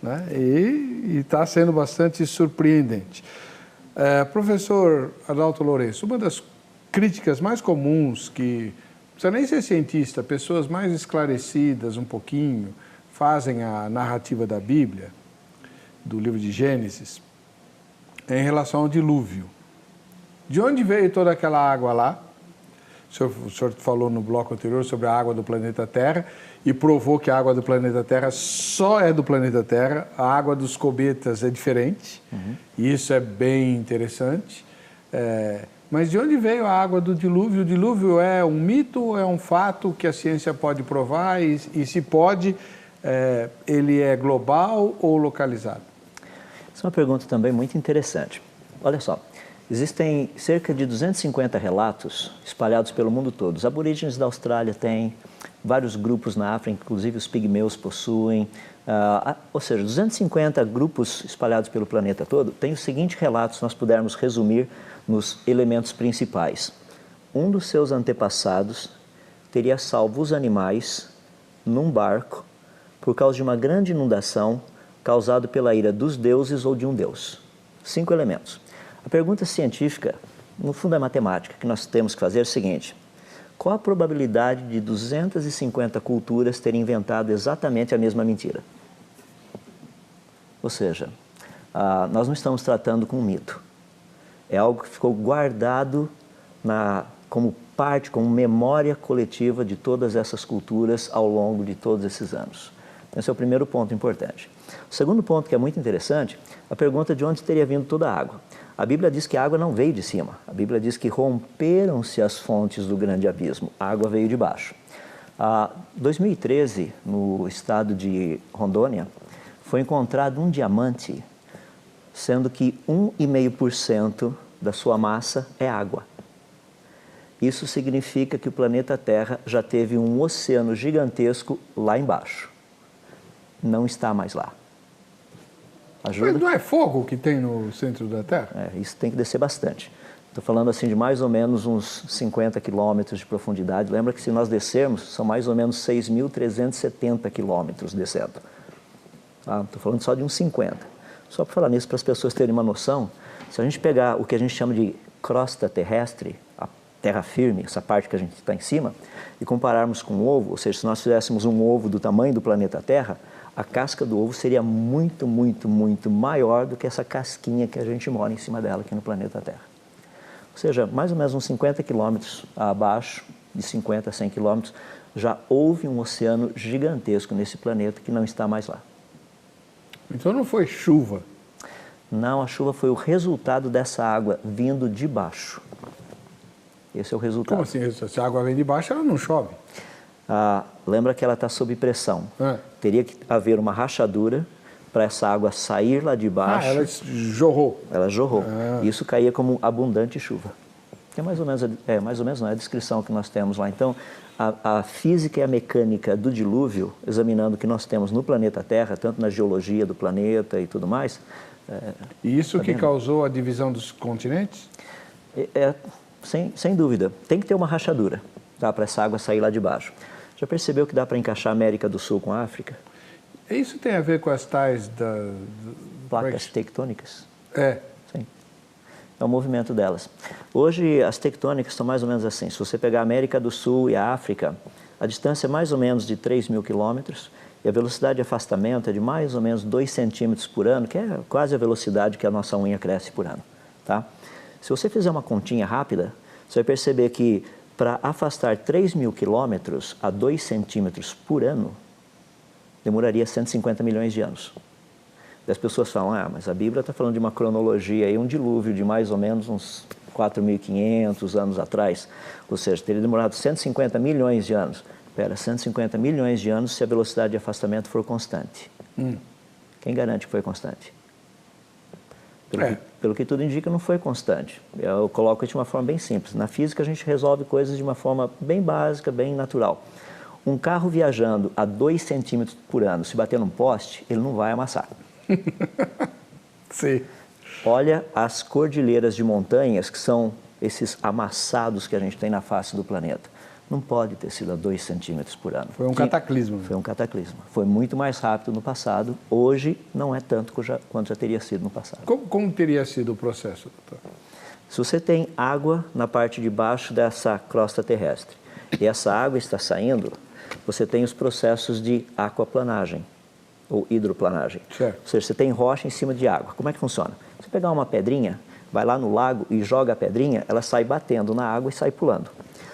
Né? E está sendo bastante surpreendente. Professor Adalto Lourenço, uma das críticas mais comuns que, não precisa nem ser cientista, pessoas mais esclarecidas um pouquinho, fazem a narrativa da Bíblia, do livro de Gênesis, é em relação ao dilúvio. De onde veio toda aquela água lá? O senhor falou no bloco anterior sobre a água do planeta Terra e provou que a água do planeta Terra só é do planeta Terra, a água dos cometas é diferente, e isso é bem interessante. Mas de onde veio a água do dilúvio? O dilúvio é um mito ou é um fato que a ciência pode provar? E se pode, ele é global ou localizado? Essa é uma pergunta também muito interessante. Olha só. Existem cerca de 250 relatos espalhados pelo mundo todo. Os aborígenes da Austrália têm, vários grupos na África, inclusive os pigmeus possuem, ou seja, 250 grupos espalhados pelo planeta todo. Tem o seguinte relato, se nós pudermos resumir nos elementos principais. Um dos seus antepassados teria salvo os animais num barco por causa de uma grande inundação causada pela ira dos deuses ou de um deus. 5 elementos. A pergunta científica, no fundo é matemática, que nós temos que fazer é o seguinte: qual a probabilidade de 250 culturas terem inventado exatamente a mesma mentira? Ou seja, nós não estamos tratando com um mito. É algo que ficou guardado como parte, como memória coletiva de todas essas culturas ao longo de todos esses anos. Esse é o primeiro ponto importante. O segundo ponto, que é muito interessante, a pergunta de onde teria vindo toda a água. A Bíblia diz que a água não veio de cima. A Bíblia diz que romperam-se as fontes do grande abismo. A água veio de baixo. Em 2013, no estado de Rondônia, foi encontrado um diamante, sendo que 1,5% da sua massa é água. Isso significa que o planeta Terra já teve um oceano gigantesco lá embaixo. Não está mais lá. Ajuda? Mas não é fogo que tem no centro da Terra? Isso tem que descer bastante. Estou falando assim de mais ou menos uns 50 quilômetros de profundidade. Lembra que se nós descermos, são mais ou menos 6.370 quilômetros descendo. Estou falando só de uns 50. Só para falar nisso, para as pessoas terem uma noção, se a gente pegar o que a gente chama de crosta terrestre, a terra firme, essa parte que a gente está em cima, e compararmos com um ovo, ou seja, se nós fizéssemos um ovo do tamanho do planeta Terra, a casca do ovo seria muito, muito, muito maior do que essa casquinha que a gente mora em cima dela aqui no planeta Terra. Ou seja, mais ou menos uns 50 quilômetros abaixo, de 50 a 100 quilômetros, já houve um oceano gigantesco nesse planeta que não está mais lá. Então não foi chuva? Não, a chuva foi o resultado dessa água vindo de baixo. Esse é o resultado. Como assim? Se a água vem de baixo, ela não chove? Lembra que ela está sob pressão. Teria que haver uma rachadura para essa água sair lá de baixo. Ela jorrou. Ela jorrou. Isso caía como abundante chuva. que é mais ou menos não, é a descrição que nós temos lá. Então, a física e a mecânica do dilúvio, examinando o que nós temos no planeta Terra, tanto na geologia do planeta e tudo mais. E isso que causou a divisão dos continentes? Sem dúvida. Tem que ter uma rachadura, tá, para essa água sair lá de baixo. Já percebeu que dá para encaixar a América do Sul com a África? Isso tem a ver com as tais placas tectônicas? Sim. É o movimento delas. Hoje, as tectônicas estão mais ou menos assim. Se você pegar a América do Sul e a África, a distância é mais ou menos de 3.000 quilômetros e a velocidade de afastamento é de mais ou menos 2 centímetros por ano, que é quase a velocidade que a nossa unha cresce por ano. Tá? Se você fizer uma continha rápida, você vai perceber que para afastar 3.000 quilômetros a 2 centímetros por ano, demoraria 150 milhões de anos. E as pessoas falam, mas a Bíblia está falando de uma cronologia, aí, um dilúvio de mais ou menos uns 4.500 anos atrás, ou seja, teria demorado 150 milhões de anos. Espera, 150 milhões de anos se a velocidade de afastamento for constante. Quem garante que foi constante? Pelo que tudo indica, não foi constante. Eu coloco isso de uma forma bem simples. Na física, a gente resolve coisas de uma forma bem básica, bem natural. Um carro viajando a 2 centímetros por ano, se bater num poste, ele não vai amassar. Sim. Olha as cordilheiras de montanhas, que são esses amassados que a gente tem na face do planeta. Não pode ter sido a 2 centímetros por ano. Foi um cataclisma. Foi um cataclisma. Foi muito mais rápido no passado. Hoje, não é tanto quanto já teria sido no passado. Como teria sido o processo, doutor? Se você tem água na parte de baixo dessa crosta terrestre e essa água está saindo, você tem os processos de aquaplanagem ou hidroplanagem. Certo. Ou seja, você tem rocha em cima de água. Como é que funciona? Você pegar uma pedrinha, vai lá no lago e joga a pedrinha, ela sai batendo na água e sai pulando.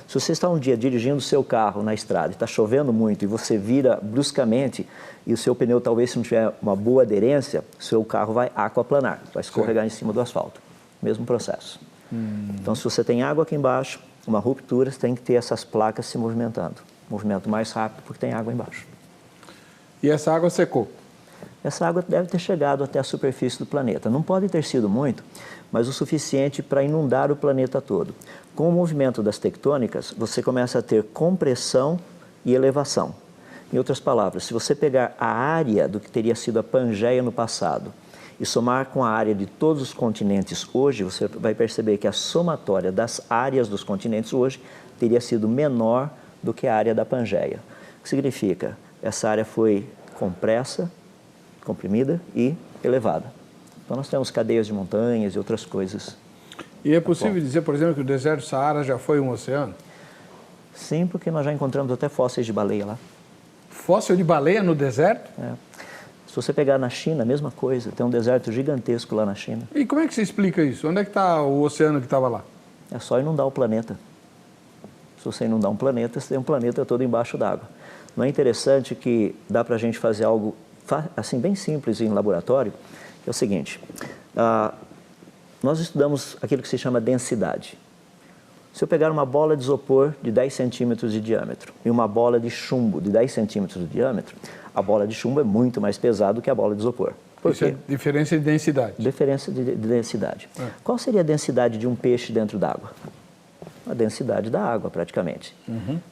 Se você está um dia dirigindo o seu carro na estrada e está chovendo muito e você vira bruscamente e o seu pneu talvez se não tiver uma boa aderência, o seu carro vai aquaplanar, vai escorregar em cima do asfalto. Mesmo processo. Então, se você tem água aqui embaixo, uma ruptura, você tem que ter essas placas se movimentando. Movimento mais rápido porque tem água embaixo. E essa água secou? Essa água deve ter chegado até a superfície do planeta. Não pode ter sido muito, mas o suficiente para inundar o planeta todo. Com o movimento das tectônicas, você começa a ter compressão e elevação. Em outras palavras, se você pegar a área do que teria sido a Pangeia no passado e somar com a área de todos os continentes hoje, você vai perceber que a somatória das áreas dos continentes hoje teria sido menor do que a área da Pangeia. O que significa? Essa área foi compressa, comprimida e elevada. Então nós temos cadeias de montanhas e outras coisas. E é possível dizer, por exemplo, que o deserto do Saara já foi um oceano? Sim, porque nós já encontramos até fósseis de baleia lá. Fóssil de baleia no deserto? Se você pegar na China, a mesma coisa. Tem um deserto gigantesco lá na China. E como é que você explica isso? Onde é que está o oceano que estava lá? É só inundar o planeta. Se você inundar um planeta, você tem um planeta todo embaixo d'água. Não é interessante que dá para a gente fazer algo assim bem simples em laboratório? Que é o seguinte, nós estudamos aquilo que se chama densidade. Se eu pegar uma bola de isopor de 10 centímetros de diâmetro e uma bola de chumbo de 10 centímetros de diâmetro, a bola de chumbo é muito mais pesada do que a bola de isopor. Por Isso quê? é diferença de densidade. Diferença de densidade. Qual seria a densidade de um peixe dentro d'água? A densidade da água, praticamente.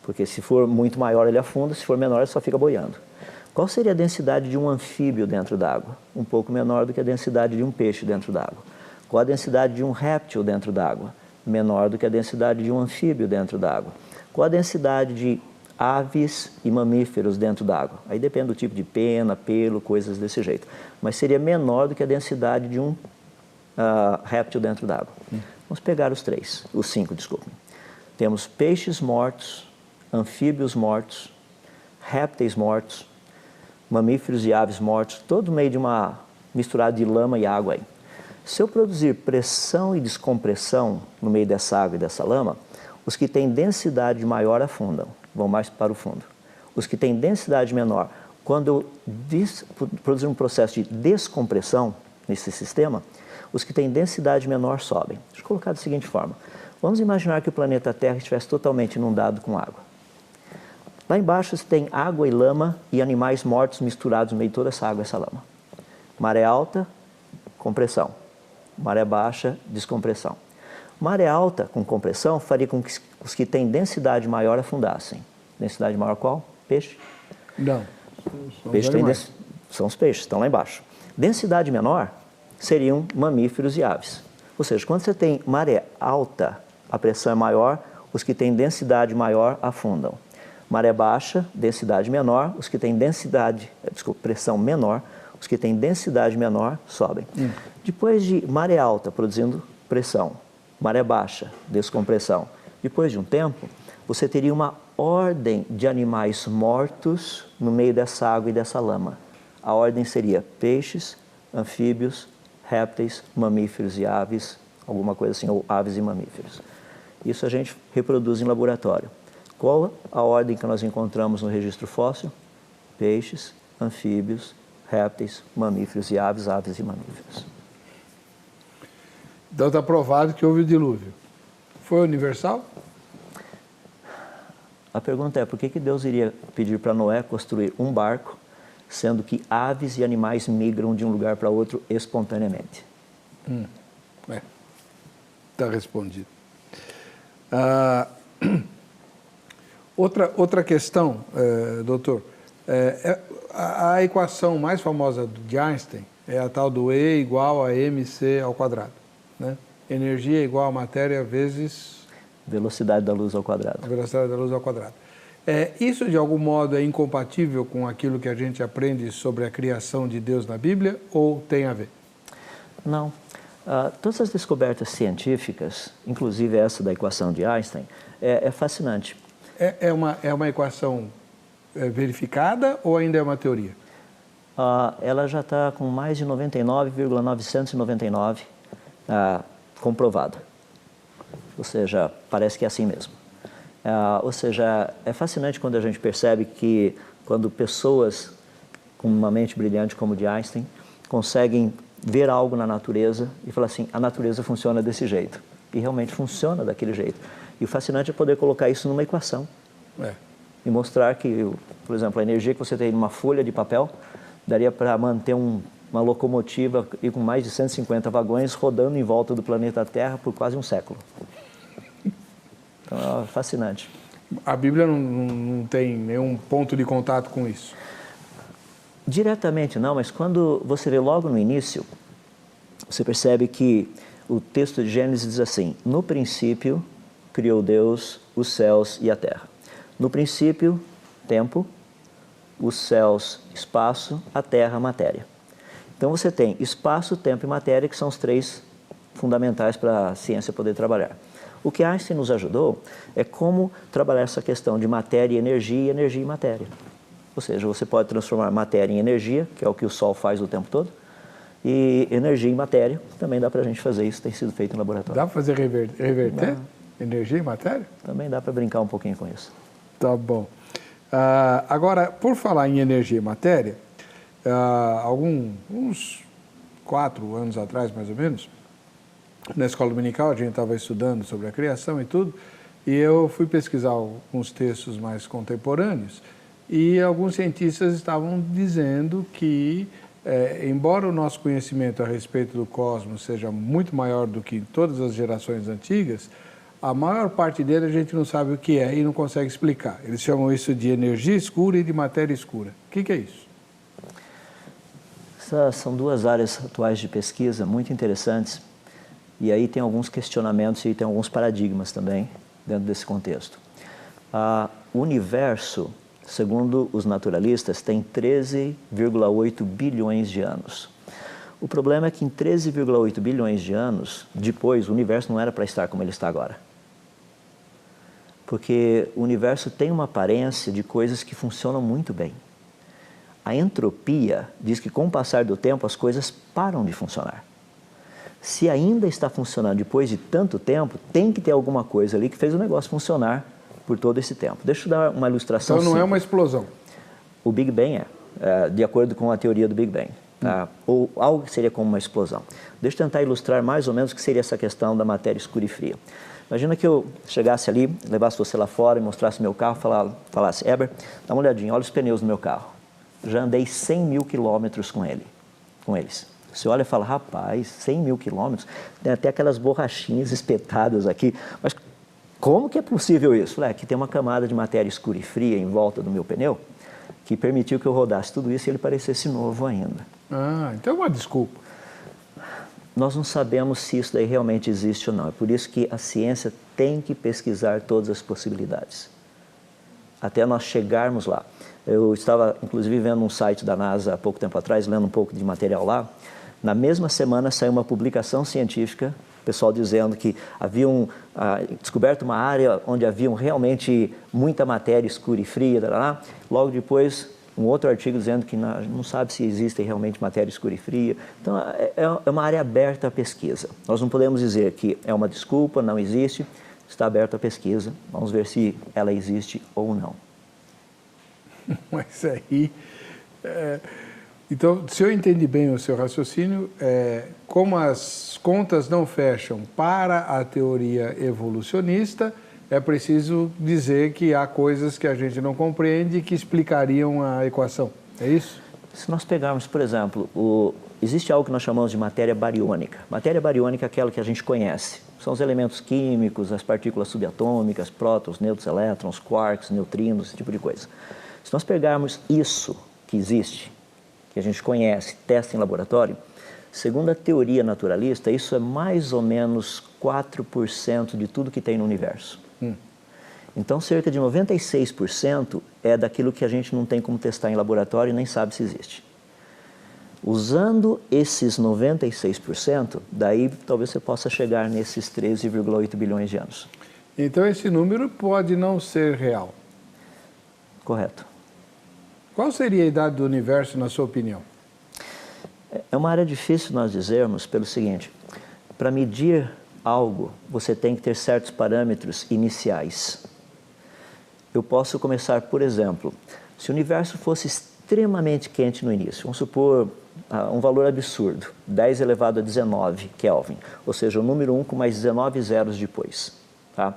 Porque se for muito maior, ele afunda, se for menor, ele só fica boiando. Qual seria a densidade de um anfíbio dentro d'água? Um pouco menor do que a densidade de um peixe dentro d'água. Qual a densidade de um réptil dentro d'água? Menor do que a densidade de um anfíbio dentro d'água. Qual a densidade de aves e mamíferos dentro d'água? Aí depende do tipo de pena, pelo, coisas desse jeito. Mas seria menor do que a densidade de um réptil dentro d'água. Vamos pegar os 5, desculpe. Temos peixes mortos, anfíbios mortos, répteis mortos, mamíferos e aves mortos, todo meio de uma misturada de lama e água aí. Se eu produzir pressão e descompressão no meio dessa água e dessa lama, os que têm densidade maior afundam, vão mais para o fundo. Os que têm densidade menor, quando eu produzir um processo de descompressão nesse sistema, os que têm densidade menor sobem. Deixa eu colocar da seguinte forma. Vamos imaginar que o planeta Terra estivesse totalmente inundado com água. Lá embaixo você tem água e lama e animais mortos misturados no meio de toda essa água e essa lama. Maré alta, compressão. Maré baixa, descompressão. Maré alta com compressão faria com que os que têm densidade maior afundassem. Densidade maior qual? Peixe? Não. Peixe são os peixes, estão lá embaixo. Densidade menor seriam mamíferos e aves. Ou seja, quando você tem maré alta, a pressão é maior, os que têm densidade maior afundam. Maré baixa, densidade menor, os que têm pressão menor, os que têm densidade menor sobem. Depois de maré alta produzindo pressão, maré baixa, descompressão, depois de um tempo, você teria uma ordem de animais mortos no meio dessa água e dessa lama. A ordem seria peixes, anfíbios, répteis, mamíferos e aves, alguma coisa assim, ou aves e mamíferos. Isso a gente reproduz em laboratório. Qual a ordem que nós encontramos no registro fóssil? Peixes, anfíbios, répteis, mamíferos e aves, aves e mamíferos. Então está provado que houve o dilúvio. Foi universal? A pergunta é, por que Deus iria pedir para Noé construir um barco, sendo que aves e animais migram de um lugar para outro espontaneamente? Está respondido. Outra questão, doutor, a equação mais famosa de Einstein é a tal do E igual a mc ao quadrado, né? Energia igual a matéria vezes... Velocidade da luz ao quadrado. A velocidade da luz ao quadrado. Isso, de algum modo, é incompatível com aquilo que a gente aprende sobre a criação de Deus na Bíblia ou tem a ver? Não. Todas as descobertas científicas, inclusive essa da equação de Einstein, é fascinante. É uma equação verificada ou ainda é uma teoria? Ela já está com mais de 99,999 comprovada. Ou seja, parece que é assim mesmo. Ou seja, é fascinante quando a gente percebe que quando pessoas com uma mente brilhante como a de Einstein conseguem ver algo na natureza e falar assim, a natureza funciona desse jeito. E realmente funciona daquele jeito. E o fascinante é poder colocar isso numa equação. E mostrar que, por exemplo, a energia que você tem numa folha de papel daria para manter uma locomotiva e com mais de 150 vagões rodando em volta do planeta Terra por quase um século. Então é fascinante. A Bíblia não tem nenhum ponto de contato com isso? Diretamente não, mas quando você vê logo no início, você percebe que o texto de Gênesis diz assim, no princípio criou Deus os céus e a terra. No princípio, tempo, os céus, espaço, a terra, matéria. Então você tem espaço, tempo e matéria, que são os três fundamentais para a ciência poder trabalhar. O que Einstein nos ajudou é como trabalhar essa questão de matéria e energia em matéria. Ou seja, você pode transformar matéria em energia, que é o que o Sol faz o tempo todo, e energia em matéria, também dá para a gente fazer isso, tem sido feito em laboratório. Dá para fazer reverter energia em matéria? Também dá para brincar um pouquinho com isso. Tá bom. Agora, por falar em energia e matéria, uns 4 anos atrás, mais ou menos, na escola dominical, a gente estava estudando sobre a criação e tudo, e eu fui pesquisar alguns textos mais contemporâneos, e alguns cientistas estavam dizendo que, embora o nosso conhecimento a respeito do cosmos seja muito maior do que todas as gerações antigas, a maior parte dele a gente não sabe o que é e não consegue explicar. Eles chamam isso de energia escura e de matéria escura. O que é isso? Essas são duas áreas atuais de pesquisa muito interessantes. E aí tem alguns questionamentos e tem alguns paradigmas também dentro desse contexto. O universo, segundo os naturalistas, tem 13,8 bilhões de anos. O problema é que em 13,8 bilhões de anos, depois, o universo não era para estar como ele está agora. Porque o universo tem uma aparência de coisas que funcionam muito bem. A entropia diz que com o passar do tempo as coisas param de funcionar. Se ainda está funcionando depois de tanto tempo, tem que ter alguma coisa ali que fez o negócio funcionar por todo esse tempo. Deixa eu dar uma ilustração Então não simples. é uma explosão? O Big Bang de acordo com a teoria do Big Bang. Ou algo que seria como uma explosão. Deixa eu tentar ilustrar mais ou menos o que seria essa questão da matéria escura e fria. Imagina que eu chegasse ali, levasse você lá fora e mostrasse meu carro, falasse, Eber, dá uma olhadinha, olha os pneus do meu carro. Já andei 100 mil quilômetros com eles. Você olha e fala, rapaz, 100 mil quilômetros, tem até aquelas borrachinhas espetadas aqui, mas como que é possível isso? Aqui tem uma camada de matéria escura e fria em volta do meu pneu, que permitiu que eu rodasse tudo isso e ele parecesse novo ainda. Ah, então é uma desculpa. Nós não sabemos se isso daí realmente existe ou não. É por isso que a ciência tem que pesquisar todas as possibilidades, até nós chegarmos lá. Eu estava, inclusive, vendo um site da NASA há pouco tempo atrás, lendo um pouco de material lá. Na mesma semana saiu uma publicação científica, pessoal dizendo que haviam descoberto uma área onde haviam realmente muita matéria escura e fria. Logo depois, um outro artigo dizendo que não sabe se existe realmente matéria escura e fria. Então, é uma área aberta à pesquisa. Nós não podemos dizer que é uma desculpa, não existe, está aberta à pesquisa. Vamos ver se ela existe ou não. Mas aí... Então, se eu entendi bem o seu raciocínio, como as contas não fecham para a teoria evolucionista, é preciso dizer que há coisas que a gente não compreende e que explicariam a equação. É isso? Se nós pegarmos, por exemplo, existe algo que nós chamamos de matéria bariônica. Matéria bariônica é aquela que a gente conhece. São os elementos químicos, as partículas subatômicas, prótons, nêutrons, elétrons, quarks, neutrinos, esse tipo de coisa. Se nós pegarmos isso que existe, que a gente conhece, testa em laboratório, segundo a teoria naturalista, isso é mais ou menos 4% de tudo que tem no universo. Então, cerca de 96% é daquilo que a gente não tem como testar em laboratório e nem sabe se existe. Usando esses 96%, daí talvez você possa chegar nesses 13,8 bilhões de anos. Então, esse número pode não ser real. Correto. Qual seria a idade do universo, na sua opinião? É uma área difícil nós dizermos pelo seguinte: para medir algo, você tem que ter certos parâmetros iniciais. Eu posso começar, por exemplo, se o universo fosse extremamente quente no início, vamos supor um valor absurdo, 10 elevado a 19 Kelvin, ou seja, o número 1 com mais 19 zeros depois. Tá?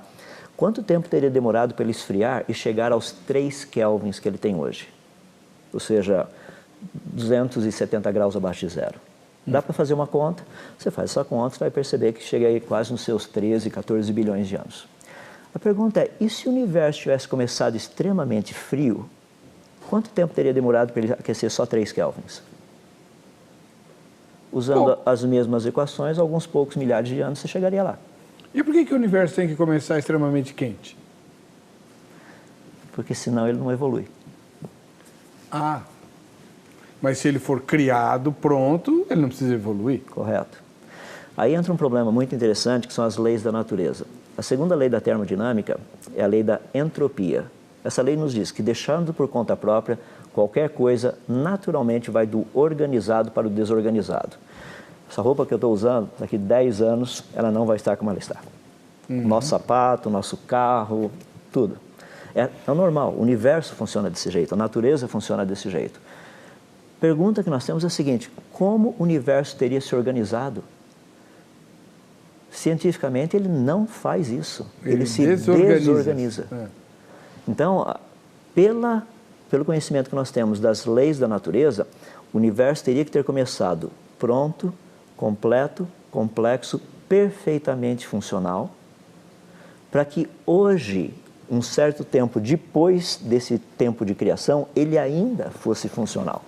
Quanto tempo teria demorado para ele esfriar e chegar aos 3 Kelvins que ele tem hoje? Ou seja, 270 graus abaixo de zero. Dá para fazer uma conta, você faz essa conta, você vai perceber que chega aí quase nos seus 13, 14 bilhões de anos. A pergunta é, e se o universo tivesse começado extremamente frio, quanto tempo teria demorado para ele aquecer só 3 Kelvins? Usando as mesmas equações, alguns poucos milhares de anos você chegaria lá. E por que o universo tem que começar extremamente quente? Porque senão ele não evolui. Ah, mas se ele for criado, pronto, ele não precisa evoluir? Correto. Aí entra um problema muito interessante, que são as leis da natureza. A segunda lei da termodinâmica é a lei da entropia. Essa lei nos diz que, deixando por conta própria, qualquer coisa naturalmente vai do organizado para o desorganizado. Essa roupa que eu estou usando, daqui a 10 anos, ela não vai estar como ela está. Nosso sapato, nosso carro, tudo. É normal, o universo funciona desse jeito, a natureza funciona desse jeito. Pergunta que nós temos é a seguinte: como o universo teria se organizado? Cientificamente, ele não faz isso. Ele se desorganiza. Então, pelo conhecimento que nós temos das leis da natureza, o universo teria que ter começado pronto, completo, complexo, perfeitamente funcional, para que hoje, um certo tempo depois desse tempo de criação, ele ainda fosse funcional.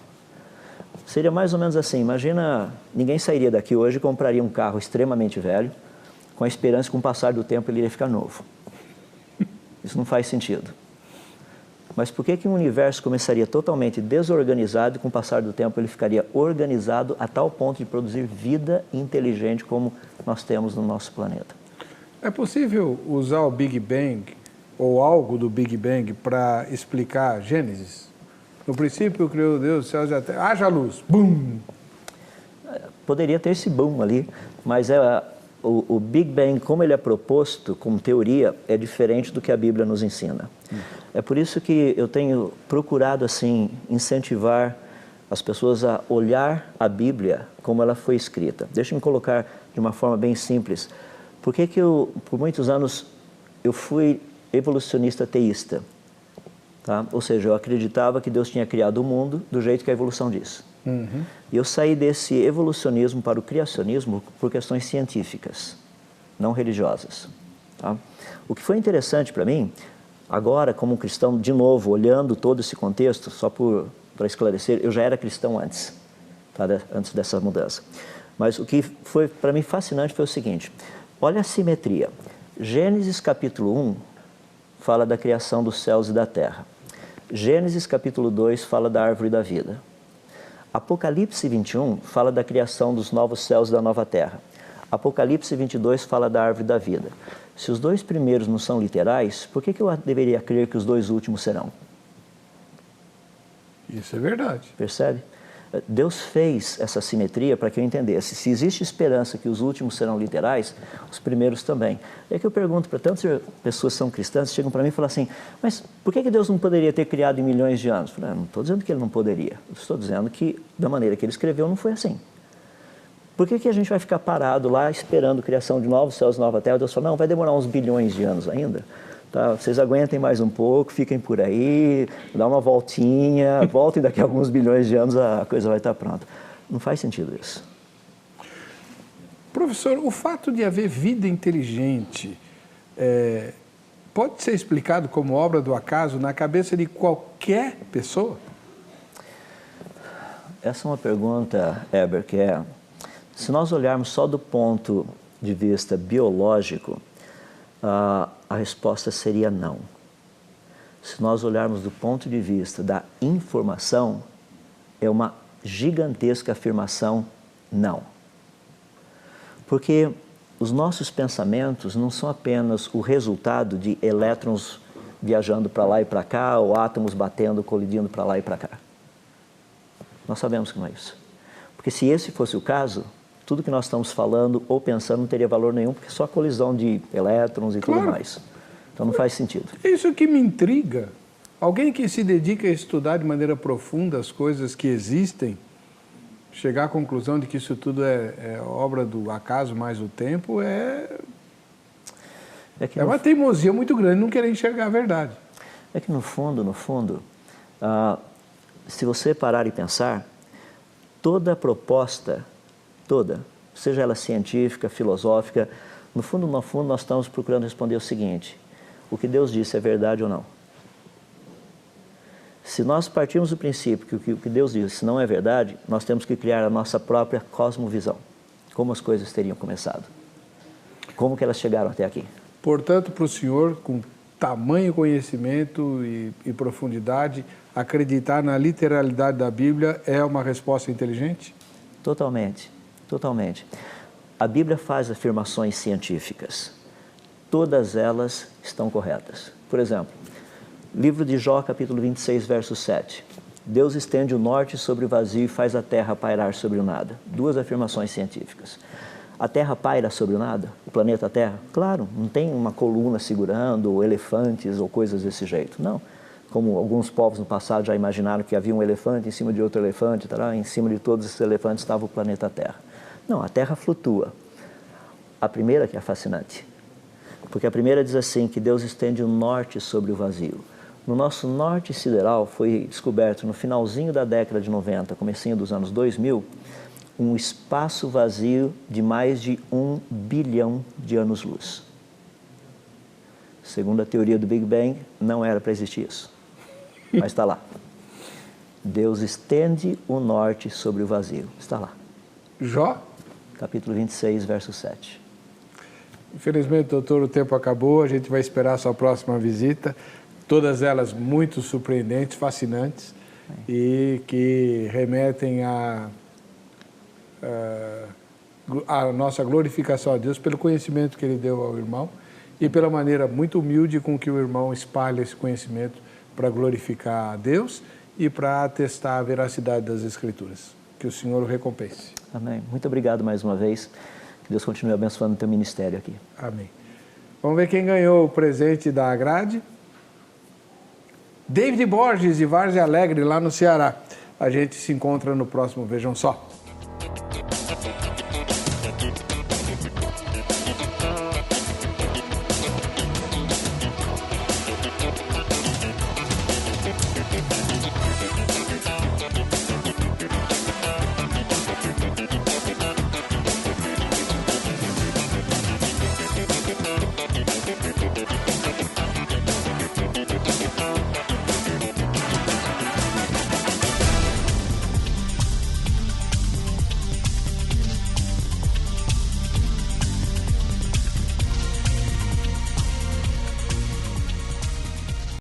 Seria mais ou menos assim: imagina, ninguém sairia daqui hoje e compraria um carro extremamente velho, com a esperança que com o passar do tempo ele iria ficar novo. Isso não faz sentido. Mas por que um universo começaria totalmente desorganizado e com o passar do tempo ele ficaria organizado a tal ponto de produzir vida inteligente como nós temos no nosso planeta? É possível usar o Big Bang ou algo do Big Bang para explicar Gênesis? No princípio criou Deus os céus e a terra. Haja luz. Bum! Poderia ter esse boom ali, mas o Big Bang, como ele é proposto como teoria, é diferente do que a Bíblia nos ensina. É por isso que eu tenho procurado assim incentivar as pessoas a olhar a Bíblia como ela foi escrita. Deixa eu me colocar de uma forma bem simples. Por que por muitos anos, eu fui evolucionista teísta? Tá? Ou seja, eu acreditava que Deus tinha criado o mundo do jeito que a evolução diz. E eu saí desse evolucionismo para o criacionismo por questões científicas, não religiosas. Tá? O que foi interessante para mim, agora como cristão, de novo, olhando todo esse contexto, só para esclarecer, eu já era cristão antes, tá? Antes dessa mudança. Mas o que foi para mim fascinante foi o seguinte, olha a simetria. Gênesis capítulo 1 fala da criação dos céus e da terra. Gênesis capítulo 2 fala da árvore da vida. Apocalipse 21 fala da criação dos novos céus e da nova terra. Apocalipse 22 fala da árvore da vida. Se os dois primeiros não são literais, por que eu deveria crer que os dois últimos serão? Isso é verdade. Percebe? Deus fez essa simetria para que eu entendesse. Se existe esperança que os últimos serão literais, os primeiros também. É que eu pergunto para tantas pessoas que são cristãs, chegam para mim e falam assim, mas por que Deus não poderia ter criado em milhões de anos? Eu falei, não estou dizendo que Ele não poderia. Eu estou dizendo que da maneira que Ele escreveu não foi assim. Por que a gente vai ficar parado lá esperando a criação de novos céus e nova terra? Deus falou, não, vai demorar uns bilhões de anos ainda. Tá, vocês aguentem mais um pouco, fiquem por aí, dá uma voltinha, voltem daqui a alguns bilhões de anos, a coisa vai estar pronta. Não faz sentido isso. Professor, o fato de haver vida inteligente pode ser explicado como obra do acaso na cabeça de qualquer pessoa? Essa é uma pergunta, Heber, que se nós olharmos só do ponto de vista biológico, a resposta seria não. Se nós olharmos do ponto de vista da informação, é uma gigantesca afirmação não. Porque os nossos pensamentos não são apenas o resultado de elétrons viajando para lá e para cá, ou átomos batendo, colidindo para lá e para cá. Nós sabemos que não é isso. Porque se esse fosse o caso, tudo que nós estamos falando ou pensando não teria valor nenhum, porque é só colisão de elétrons e tudo mais. Então não faz sentido. Isso que me intriga. Alguém que se dedica a estudar de maneira profunda as coisas que existem, chegar à conclusão de que isso tudo é obra do acaso mais o tempo, é uma teimosia muito grande não querer enxergar a verdade. É que no fundo, se você parar e pensar, toda proposta, seja ela científica, filosófica, no fundo, nós estamos procurando responder o seguinte, o que Deus disse é verdade ou não? Se nós partirmos do princípio que o que Deus disse não é verdade, nós temos que criar a nossa própria cosmovisão. Como as coisas teriam começado? Como que elas chegaram até aqui? Portanto, para o senhor, com tamanho conhecimento e profundidade, acreditar na literalidade da Bíblia é uma resposta inteligente? Totalmente, totalmente. A Bíblia faz afirmações científicas. Todas elas estão corretas. Por exemplo, livro de Jó, capítulo 26, verso 7. Deus estende o norte sobre o vazio e faz a terra pairar sobre o nada. Duas afirmações científicas. A terra paira sobre o nada? O planeta Terra? Claro, não tem uma coluna segurando, ou elefantes ou coisas desse jeito. Não. Como alguns povos no passado já imaginaram que havia um elefante em cima de outro elefante, em cima de todos esses elefantes estava o planeta Terra. Não, a Terra flutua. A primeira que é fascinante. Porque a primeira diz assim, que Deus estende o norte sobre o vazio. No nosso norte sideral foi descoberto no finalzinho da década de 90, comecinho dos anos 2000, um espaço vazio de mais de 1 bilhão de anos-luz. Segundo a teoria do Big Bang, não era para existir isso. Mas está lá. Deus estende o norte sobre o vazio. Está lá. Jó? Capítulo 26, verso 7. Infelizmente, doutor, o tempo acabou. A gente vai esperar a sua próxima visita. Todas elas muito surpreendentes, fascinantes e que remetem a nossa glorificação a Deus pelo conhecimento que Ele deu ao irmão e pela maneira muito humilde com que o irmão espalha esse conhecimento para glorificar a Deus e para atestar a veracidade das Escrituras. Que o Senhor o recompense. Amém. Muito obrigado mais uma vez. Que Deus continue abençoando o teu ministério aqui. Amém. Vamos ver quem ganhou o presente da grade. David Borges, de Várzea Alegre, lá no Ceará. A gente se encontra no próximo Vejam Só.